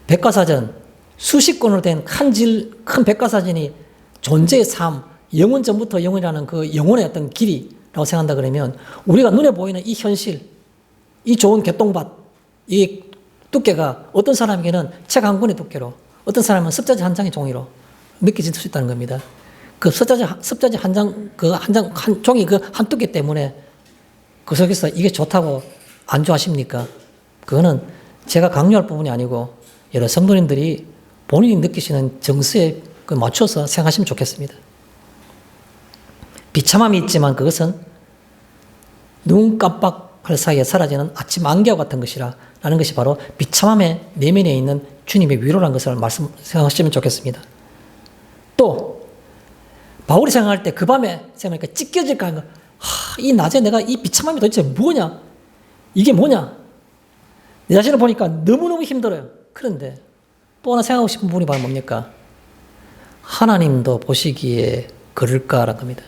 백과사전 수십 권으로 된 큰 백과사전이 존재의 삶, 영원 전부터 영원이라는 그 영혼의 어떤 길이라고 생각한다 그러면 우리가 눈에 보이는 이 현실, 이 좋은 개똥밭, 이 두께가 어떤 사람에게는 책 한 권의 두께로, 어떤 사람은 습자지 한 장의 종이로 느껴질 수 있다는 겁니다. 그 습자지 한 장, 한 종이 그 한 두께 때문에 그 속에서 이게 좋다고 안 좋아하십니까? 그거는 제가 강요할 부분이 아니고 여러 성도님들이 본인이 느끼시는 정서에 맞춰서 생각하시면 좋겠습니다. 비참함이 있지만 그것은 눈 깜빡할 사이에 사라지는 아침 안개와 같은 것이라 라는 것이 바로 비참함의 내면에 있는 주님의 위로라는 것을 생각하시면 좋겠습니다. 또 바울이 생각할 때 그 밤에 생각하니까 찢겨질까 하는 거. 이 낮에 내가 이 비참함이 도대체 뭐냐? 이게 뭐냐? 내 자신을 보니까 너무너무 힘들어요. 그런데 또 하나 생각하고 싶은 부분이 바로 뭡니까? 하나님도 보시기에 그럴까라는 겁니다.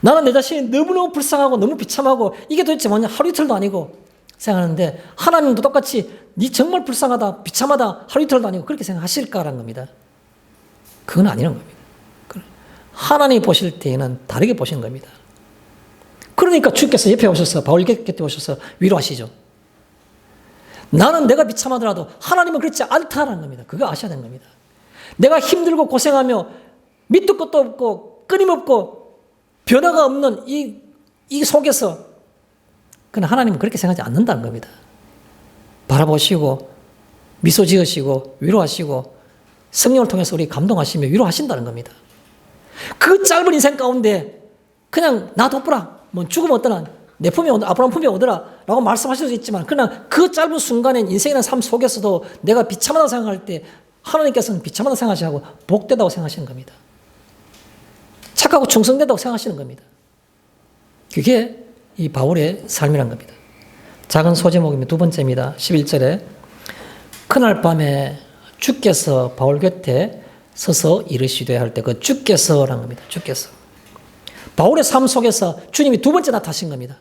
나는 내 자신이 너무너무 불쌍하고 너무 비참하고 이게 도대체 뭐냐? 하루 이틀도 아니고 생각하는데 하나님도 똑같이 네 정말 불쌍하다, 비참하다, 하루 이틀도 아니고 그렇게 생각하실까라는 겁니다. 그건 아니라는 겁니다. 하나님이 보실 때에는 다르게 보시는 겁니다. 그러니까 주께서 옆에 오셔서 바울 곁에 오셔서 위로하시죠. 나는 내가 비참하더라도 하나님은 그렇지 않다라는 겁니다. 그거 아셔야 되는 겁니다. 내가 힘들고 고생하며 밑도 끝도 없고 끊임없고 변화가 없는 이 속에서 그러나 하나님은 그렇게 생각하지 않는다는 겁니다. 바라보시고 미소 지으시고 위로하시고 성령을 통해서 우리 감동하시며 위로하신다는 겁니다. 그 짧은 인생 가운데 그냥 나 돋보라, 뭐 죽으면 어떠나, 내 품에 아브라함 품에 오더라 라고 말씀하실 수 있지만 그러나 그 짧은 순간엔 인생이라는 삶 속에서도 내가 비참하다고 생각할 때 하나님께서는 비참하다고 생각하시고 복되다고 생각하시는 겁니다. 착하고 충성되다고 생각하시는 겁니다. 그게 이 바울의 삶이란 겁니다. 작은 소제목입니다. 두 번째입니다. 11절에 그날 밤에 주께서 바울 곁에 서서 이르시되 할 때 그 주께서라는 겁니다. 주께서. 바울의 삶 속에서 주님이 두 번째 나타나신 겁니다.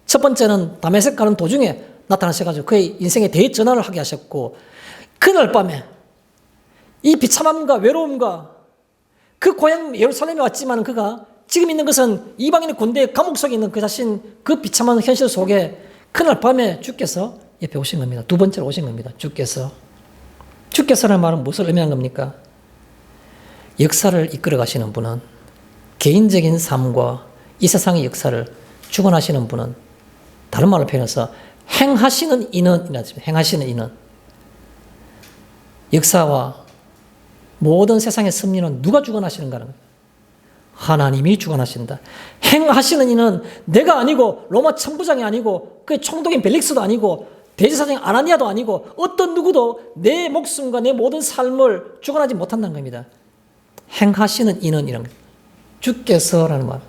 첫 번째는 다메섹 가는 도중에 나타나셔가지고 그의 인생의 대전환을 하게 하셨고 그날 밤에 이 비참함과 외로움과 그 고향 예루살렘에 왔지만 그가 지금 있는 것은 이방인의 군대의 감옥 속에 있는 그 자신 그 비참한 현실 속에 그날 밤에 주께서 옆에 오신 겁니다. 두 번째로 오신 겁니다. 주께서. 주께서라는 말은 무엇을 의미하는 겁니까? 역사를 이끌어 가시는 분은 개인적인 삶과 이 세상의 역사를 주관하시는 분은 다른 말로 표현해서 행하시는 이는 행하시는 이는 역사와 모든 세상의 섭리는 누가 주관하시는가는 거예요. 하나님이 주관하신다. 행하시는 이는 내가 아니고 로마 천부장이 아니고 그 총독인 벨릭스도 아니고 대제사장 아나니아도 아니고 어떤 누구도 내 목숨과 내 모든 삶을 주관하지 못한다는 겁니다. 행하시는 이는 이런 주께서라는 말.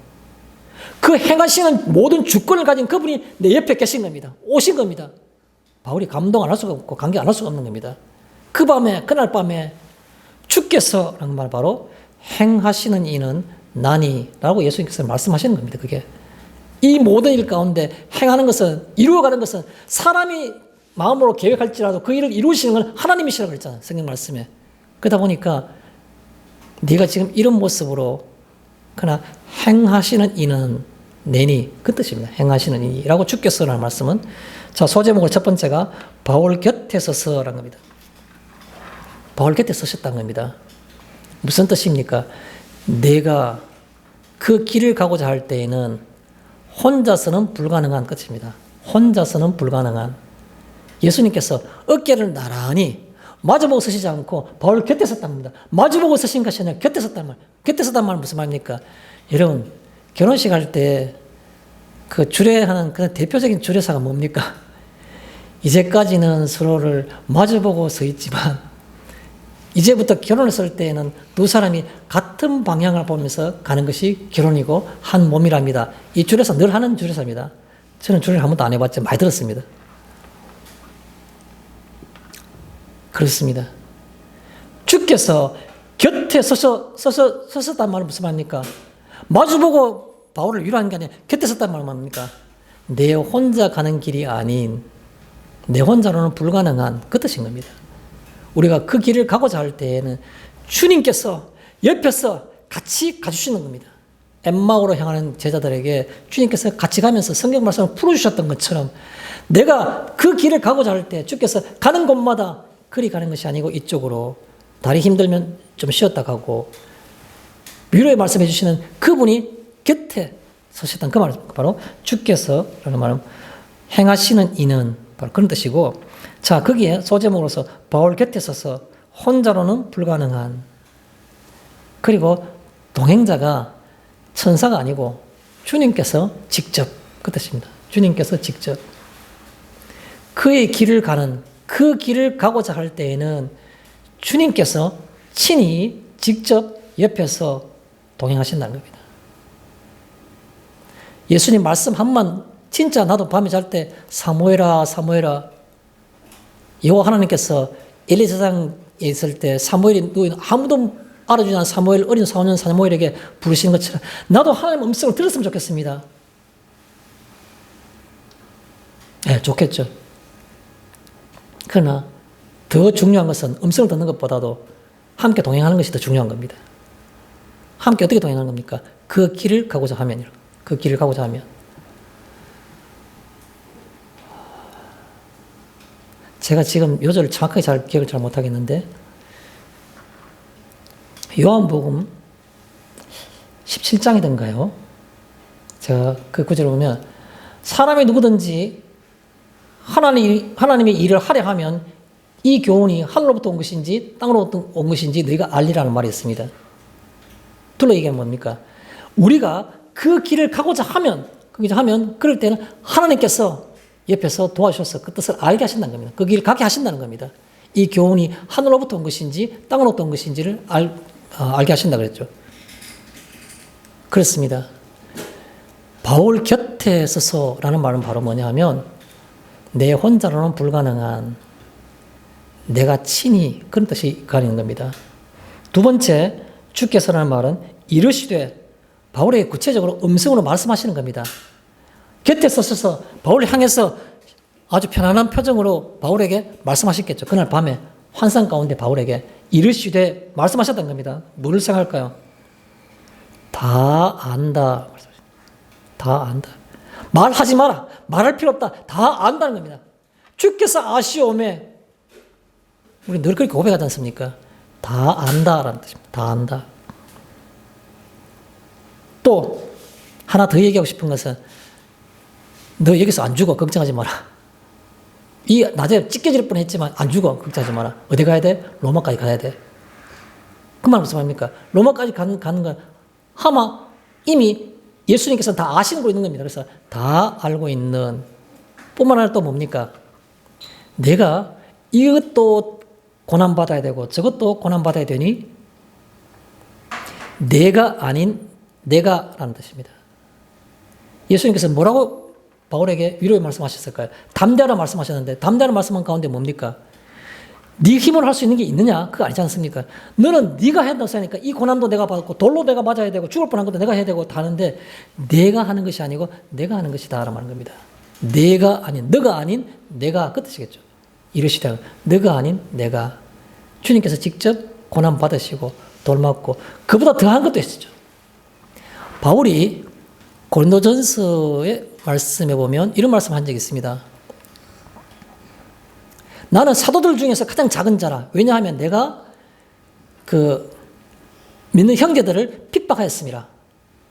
그 행하시는 모든 주권을 가진 그분이 내 옆에 계신 겁니다. 오신 겁니다. 바울이 감동 안 할 수가 없고 관계 안 할 수가 없는 겁니다. 그 밤에 그날 밤에 주께서라는 말 바로 행하시는 이는 나니라고 예수님께서 말씀하시는 겁니다. 그게 이 모든 일 가운데 행하는 것은 이루어가는 것은 사람이 마음으로 계획할지라도 그 일을 이루시는 건 하나님이시라고 그랬잖아요. 성경 말씀에. 그러다 보니까 네가 지금 이런 모습으로 그러나 행하시는 이는 내니 그 뜻입니다. 행하시는 이라고 주께서라는 말씀은 자 소제목을 첫 번째가 바울 곁에 서서라는 겁니다. 바울 곁에 서셨다는 겁니다. 무슨 뜻입니까? 내가 그 길을 가고자 할 때에는 혼자서는 불가능한 끝입니다. 혼자서는 불가능한. 예수님께서 어깨를 나란히 마주보고 서시지 않고 바울 곁에 섰다는 겁니다. 마주보고 서신 것이 아니라 곁에 섰단 말. 곁에 섰단 말은 무슨 말입니까? 여러분 결혼식 할 때 그 주례하는 그 대표적인 주례사가 뭡니까? 이제까지는 서로를 마주보고 서 있지만 이제부터 결혼했을 때에는 두 사람이 같은 방향을 보면서 가는 것이 결혼이고 한 몸이랍니다. 이 주례사 늘 하는 주례사입니다. 저는 주례를 한 번도 안 해봤지만 많이 들었습니다. 그렇습니다. 주께서 곁에 서셨단 말은 무슨 말입니까? 마주보고 바울을 위로하는 게 아니라 곁에 섰단 말은 뭡니까? 내 혼자 가는 길이 아닌 내 혼자로는 불가능한 그 뜻인 겁니다. 우리가 그 길을 가고자 할 때에는 주님께서 옆에서 같이 가주시는 겁니다. 엠마오로 향하는 제자들에게 주님께서 같이 가면서 성경 말씀을 풀어주셨던 것처럼 내가 그 길을 가고자 할 때 주께서 가는 곳마다 그리 가는 것이 아니고 이쪽으로 다리 힘들면 좀 쉬었다 가고 위로의 말씀해 주시는 그분이 곁에 서셨던 그 말, 바로 주께서라는 말은 행하시는 이는 바로 그런 뜻이고 자 거기에 소제목으로서 바울 곁에 서서 혼자로는 불가능한 그리고 동행자가 천사가 아니고 주님께서 직접 그 뜻입니다. 주님께서 직접 그의 길을 가는 그 길을 가고자 할 때에는 주님께서 친히 직접 옆에서 동행하신다는 겁니다. 예수님 말씀 한만 진짜 나도 밤에 잘 때 사무엘아 사무엘아 여호와 하나님께서 엘리 세상에 있을 때 사무엘이 아무도 알아주지 않은 사무엘 어린 소년 사무엘에게 부르시는 것처럼 나도 하나님 음성을 들었으면 좋겠습니다. 네, 좋겠죠. 그러나 더 중요한 것은 음성을 듣는 것보다도 함께 동행하는 것이 더 중요한 겁니다. 함께 어떻게 동행하는 겁니까? 그 길을 가고자 하면요. 그 길을 가고자 하면. 제가 지금 요절을 정확하게 기억을 잘 못하겠는데 요한복음 17장이던가요? 제가 그 구절을 보면 사람이 누구든지 하나님의 일을 하려 하면 이 교훈이 하늘로부터 온 것인지 땅으로부터 온 것인지 너희가 알리라는 말이 있습니다. 둘러 얘기하면 뭡니까? 우리가 그 길을 가고자 하면 그럴 때는 하나님께서 옆에서 도와주셔서 그 뜻을 알게 하신다는 겁니다. 그 길을 가게 하신다는 겁니다. 이 교훈이 하늘로부터 온 것인지 땅으로부터 온 것인지를 알게 하신다 그랬죠. 그렇습니다. 바울 곁에 서서라는 말은 바로 뭐냐 하면 내 혼자로는 불가능한 내가 친히 그런 뜻이 가리는 겁니다. 두 번째 주께서라는 말은 이르시되 바울에게 구체적으로 음성으로 말씀하시는 겁니다. 곁에 서서 바울을 향해서 아주 편안한 표정으로 바울에게 말씀하셨겠죠. 그날 밤에 환상 가운데 바울에게 이르시되 말씀하셨던 겁니다. 뭐를 생각할까요? 다 안다. 다 안다. 말하지 마라. 말할 필요 없다. 다 안다는 겁니다. 주께서 아시오매 우리 늘 그렇게 고백하지 않습니까? 다 안다라는 뜻입니다. 다 안다. 또 하나 더 얘기하고 싶은 것은 너 여기서 안 죽어. 걱정하지 마라. 이 낮에 찢겨질 뻔했지만 안 죽어. 걱정하지 마라. 어디 가야 돼? 로마까지 가야 돼. 그 말 무슨 말입니까? 로마까지 가는 건 아마 이미 예수님께서 다 아시는 거 있는 겁니다. 그래서 다 알고 있는 뿐만 아니라 또 뭡니까? 내가 이것도 고난받아야 되고 저것도 고난받아야 되니 내가 아닌 내가라는 뜻입니다. 예수님께서 뭐라고 바울에게 위로의 말씀하셨을까요? 담대하라 말씀하셨는데 담대하라 말씀한 가운데 뭡니까? 네 힘으로 할 수 있는 게 있느냐? 그거 아니지 않습니까? 너는 네가 해야 된다고 생각하니까 이 고난도 내가 받았고 돌로 내가 맞아야 되고 죽을 뻔한 것도 내가 해야 되고 다 하는데 내가 하는 것이 아니고 내가 하는 것이다 라고 하는 겁니다. 내가 아닌 너가 아닌 내가 그 뜻이겠죠. 이르시되 너가 아닌 내가 주님께서 직접 고난 받으시고 돌 맞고 그보다 더한 것도 했죠. 바울이 고린도전서의 말씀에 보면 이런 말씀한 적이 있습니다. 나는 사도들 중에서 가장 작은 자라. 왜냐하면 내가 그 믿는 형제들을 핍박하였습니다.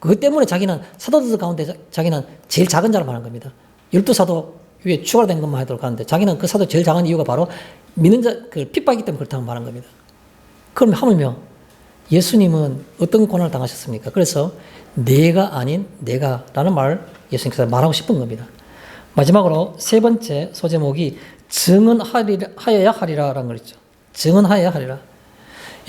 그것 때문에 자기는 사도들 가운데 자기는 제일 작은 자라 말하는 겁니다. 12사도 위에 추가로 된 것만 해도 가는데 자기는 그 사도 제일 작은 이유가 바로 믿는 자, 그 핍박이기 때문에 그렇다고 말하는 겁니다. 그럼 하물며 예수님은 어떤 고난을 당하셨습니까? 그래서 내가 아닌 내가라는 말 예수님께서 말하고 싶은 겁니다. 마지막으로 세 번째 소제목이 증언하여야 하리라라는 걸 있죠. 증언하여야 하리라.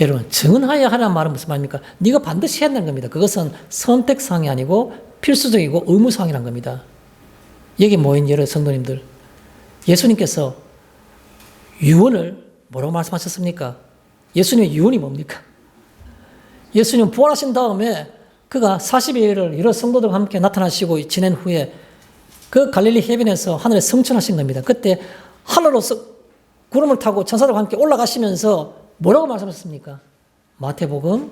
여러분, 증언하여야 하리라는 말은 무슨 말입니까? 네가 반드시 해야 한다는 겁니다. 그것은 선택사항이 아니고 필수적이고 의무사항이라는 겁니다. 여기 모인 여러 성도님들, 예수님께서 유언을 뭐라고 말씀하셨습니까? 예수님의 유언이 뭡니까? 예수님 부활하신 다음에 그가 40일을 여러 성도들과 함께 나타나시고 지낸 후에 그 갈릴리 해변에서 하늘에 성천하신 겁니다. 그때 하늘로 구름을 타고 천사들과 함께 올라가시면서 뭐라고 말씀하셨습니까? 마태복음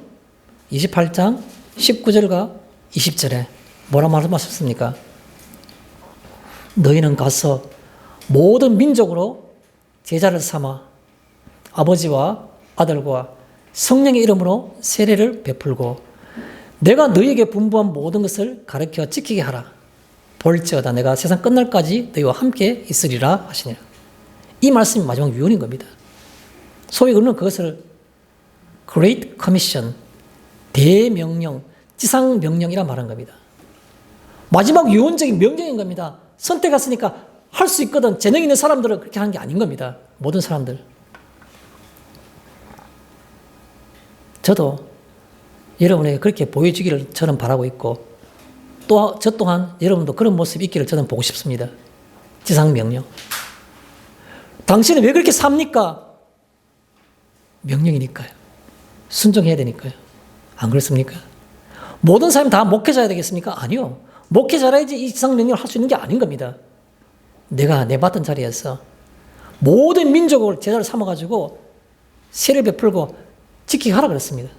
28장 19절과 20절에 뭐라고 말씀하셨습니까? 너희는 가서 모든 민족으로 제자를 삼아 아버지와 아들과 성령의 이름으로 세례를 베풀고 내가 너희에게 분부한 모든 것을 가르쳐 지키게 하라. 볼지어다 내가 세상 끝날까지 너희와 함께 있으리라 하시니라. 이 말씀이 마지막 유언인 겁니다. 소위 우리는 그것을 Great Commission, 대명령, 지상명령이라 말한 겁니다. 마지막 유언적인 명령인 겁니다. 선택했으니까 할 수 있거든. 재능 있는 사람들은 그렇게 하는 게 아닌 겁니다. 모든 사람들. 저도 여러분에게 그렇게 보여주기를 저는 바라고 있고 또 저 또한 여러분도 그런 모습이 있기를 저는 보고 싶습니다. 지상명령. 당신은 왜 그렇게 삽니까? 명령이니까요. 순종해야 되니까요. 안 그렇습니까? 모든 사람이 다 목회자야 되겠습니까? 아니요. 목회자라야지 이 지상명령을 할 수 있는 게 아닌 겁니다. 내가 내 맡은 자리에서 모든 민족을 제자를 삼아가지고 세례를 베풀고 지키게 하라 그랬습니다.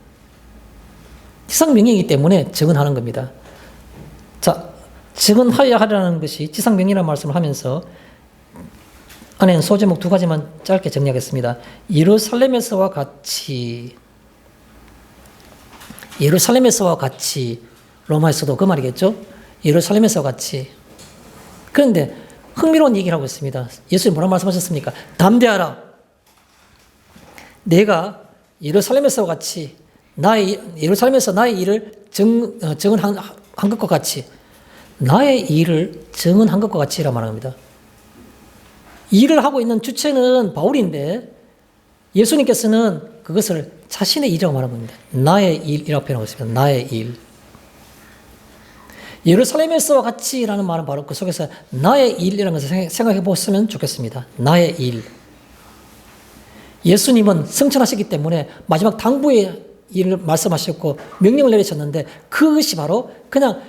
지상명령이기 때문에 증언하는 겁니다. 자, 증언하여야 하라는 것이 지상명령이라는 말씀을 하면서 안에는 소제목 두 가지만 짧게 정리하겠습니다. 예루살렘에서와 같이 로마에서도 그 말이겠죠? 예루살렘에서와 같이. 그런데 흥미로운 얘기를 하고 있습니다. 예수님 뭐라고 말씀하셨습니까? 담대하라. 내가 예루살렘에서와 같이 예루살렘에서 나의 일을 증언한 것과 같이 나의 일을 증언한 것과 같이라 말합니다. 일을 하고 있는 주체는 바울인데 예수님께서는 그것을 자신의 일이라고 말한 겁니다. 나의 일이라고 표현하고 있습니다. 나의 일. 예루살렘에서와 같이라는 말은 바로 그 속에서 나의 일이라는 것을 생각해 보시면 좋겠습니다. 나의 일. 예수님은 승천하셨기 때문에 마지막 당부의 일을 말씀하셨고 명령을 내리셨는데 그것이 바로 그냥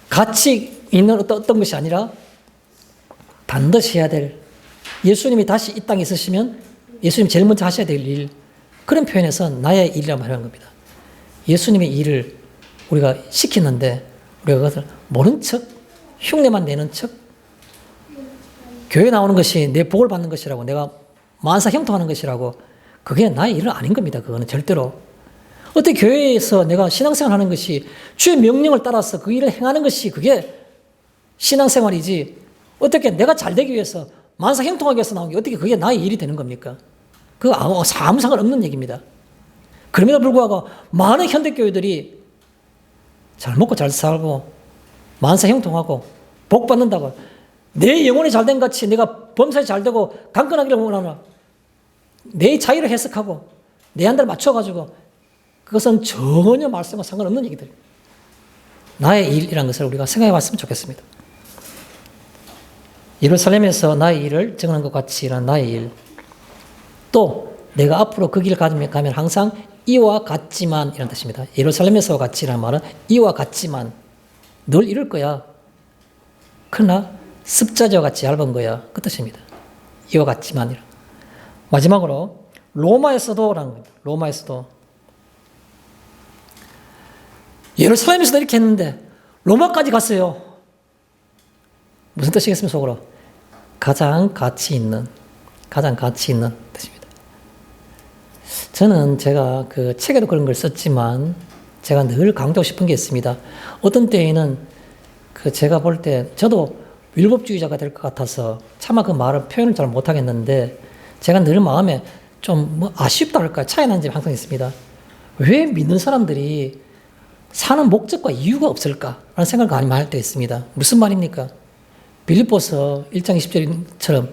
같이 있는 어떤 것이 아니라 반드시 해야 될, 예수님이 다시 이 땅에 있으시면 예수님 제일 먼저 하셔야 될 일, 그런 표현에서 나의 일이라고 말하는 겁니다. 예수님의 일을 우리가 시키는데 우리가 그것을 모른 척, 흉내만 내는 척, 교회 나오는 것이 내 복을 받는 것이라고, 내가 만사 형통하는 것이라고, 그게 나의 일은 아닌 겁니다. 그거는 절대로. 어떻게 교회에서 내가 신앙생활 하는 것이 주의 명령을 따라서 그 일을 행하는 것이 그게 신앙생활이지, 어떻게 내가 잘 되기 위해서 만사 형통하기 위해서 나온 게 어떻게 그게 나의 일이 되는 겁니까? 그거 아무 상관없는 얘기입니다. 그럼에도 불구하고 많은 현대교회들이 잘 먹고 잘 살고 만사 형통하고 복 받는다고 내 영혼이 잘된 같이 내가 범사에 잘 되고 강건하기를 원하나 내 자유를 해석하고 내 한대를 맞춰가지고 그것은 전혀 말씀과 상관없는 얘기들. 나의 일이라는 것을 우리가 생각해 봤으면 좋겠습니다. 예루살렘에서 나의 일을 정하는 것 같이 일하는 나의 일. 또 내가 앞으로 그 길을 가면 항상 이와 같지만 이런 뜻입니다. 예루살렘에서와 같이라는 말은 이와 같지만 늘 이럴 거야. 그러나 습자지와 같이 얇은 거야. 그 뜻입니다. 이와 같지만이라. 마지막으로 로마에서도라는 겁니다. 로마에서도 예루살렘에서도 이렇게 했는데 로마까지 갔어요. 무슨 뜻이겠습니까? 속으로 가장 가치 있는 뜻입니다. 저는 제가 그 책에도 그런 걸 썼지만 제가 늘 강조하고 싶은 게 있습니다. 어떤 때에는 그 제가 볼 때 저도 율법주의자가 될 것 같아서 차마 그 말을 표현을 잘 못하겠는데 제가 늘 마음에 좀 뭐 아쉽다 할까 차이 나는 점이 항상 있습니다. 왜 믿는 사람들이 사는 목적과 이유가 없을까라는 생각을 많이 할 때 있습니다. 무슨 말입니까? 빌립보서 1장 20절처럼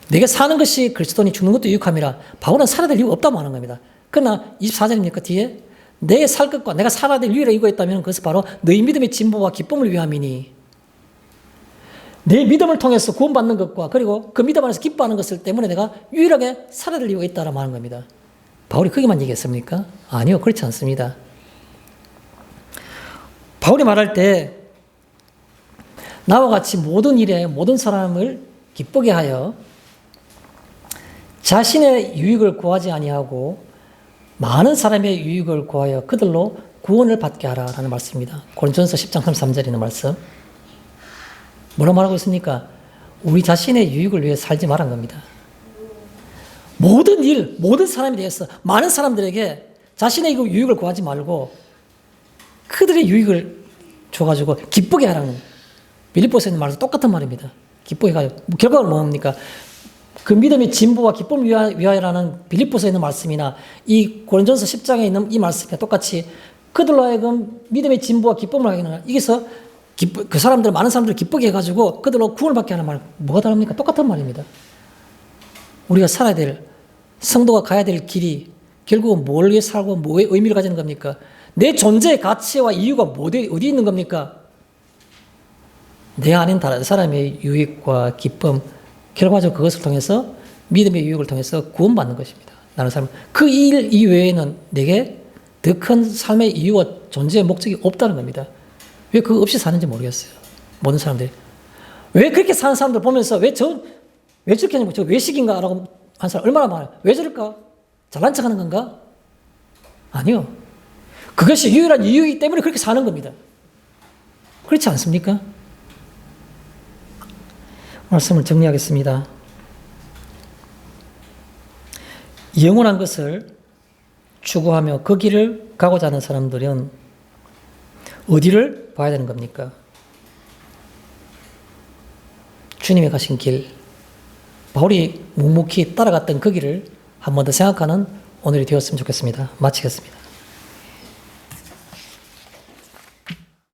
내가 사는 것이 그리스도니 죽는 것도 유익함이라 바울은 살아야 될 이유가 없다고 하는 겁니다. 그러나 24절입니까? 뒤에 내 살 것과 내가 살아야 될 유일한 이유가 있다면 그것은 바로 너희 믿음의 진보와 기쁨을 위함이니 내 믿음을 통해서 구원받는 것과 그리고 그 믿음 안에서 기뻐하는 것을 때문에 내가 유일하게 살아야 될 이유가 있다라고 하는 겁니다. 바울이 거기만 얘기했습니까? 아니요. 그렇지 않습니다. 바울이 말할 때 나와 같이 모든 일에 모든 사람을 기쁘게 하여 자신의 유익을 구하지 아니하고 많은 사람의 유익을 구하여 그들로 구원을 받게 하라라는 말씀입니다. 고린도전서 10장 33절에 있는 말씀. 뭐라고 말하고 있습니까? 우리 자신의 유익을 위해 살지 말란 겁니다. 모든 일, 모든 사람에 대해서 많은 사람들에게 자신의 유익을 구하지 말고 그들의 유익을 줘가지고 기쁘게 하라는 빌립보서에 있는 말도 똑같은 말입니다. 기쁘게 가지고 결과는 뭡니까? 그 믿음의 진보와 기쁨을 위하여라는 빌립보서에 있는 말씀이나 이 고린도전서 10장에 있는 이 말씀이 똑같이 그들로 하여금 믿음의 진보와 기쁨을 하여금 여기서 그 사람들 많은 사람들을 기쁘게 해가지고 그들로 구원을 받게 하는 말 뭐가 다릅니까? 똑같은 말입니다. 우리가 살아야 될 성도가 가야 될 길이 결국은 뭘 위해 살고 뭐의 의미를 가지는 겁니까? 내 존재의 가치와 이유가 어디 있는 겁니까? 내 안엔 다른 사람의 유익과 기쁨, 결과적으로 그것을 통해서 믿음의 유익을 통해서 구원받는 것입니다. 나는 사람 그 일 이외에는 내게 더 큰 삶의 이유와 존재의 목적이 없다는 겁니다. 왜 그거 없이 사는지 모르겠어요. 모든 사람들이 왜 그렇게 사는 사람들 보면서 왜 저렇게 하냐고 저 외식인가라고 한 사람 얼마나 많아요. 왜 저럴까? 잘난 척하는 건가? 아니요. 그것이 유일한 이유이기 때문에 그렇게 사는 겁니다. 그렇지 않습니까? 말씀을 정리하겠습니다. 영원한 것을 추구하며 그 길을 가고자 하는 사람들은 어디를 봐야 되는 겁니까? 주님이 가신 길, 바울이 묵묵히 따라갔던 그 길을 한 번 더 생각하는 오늘이 되었으면 좋겠습니다. 마치겠습니다.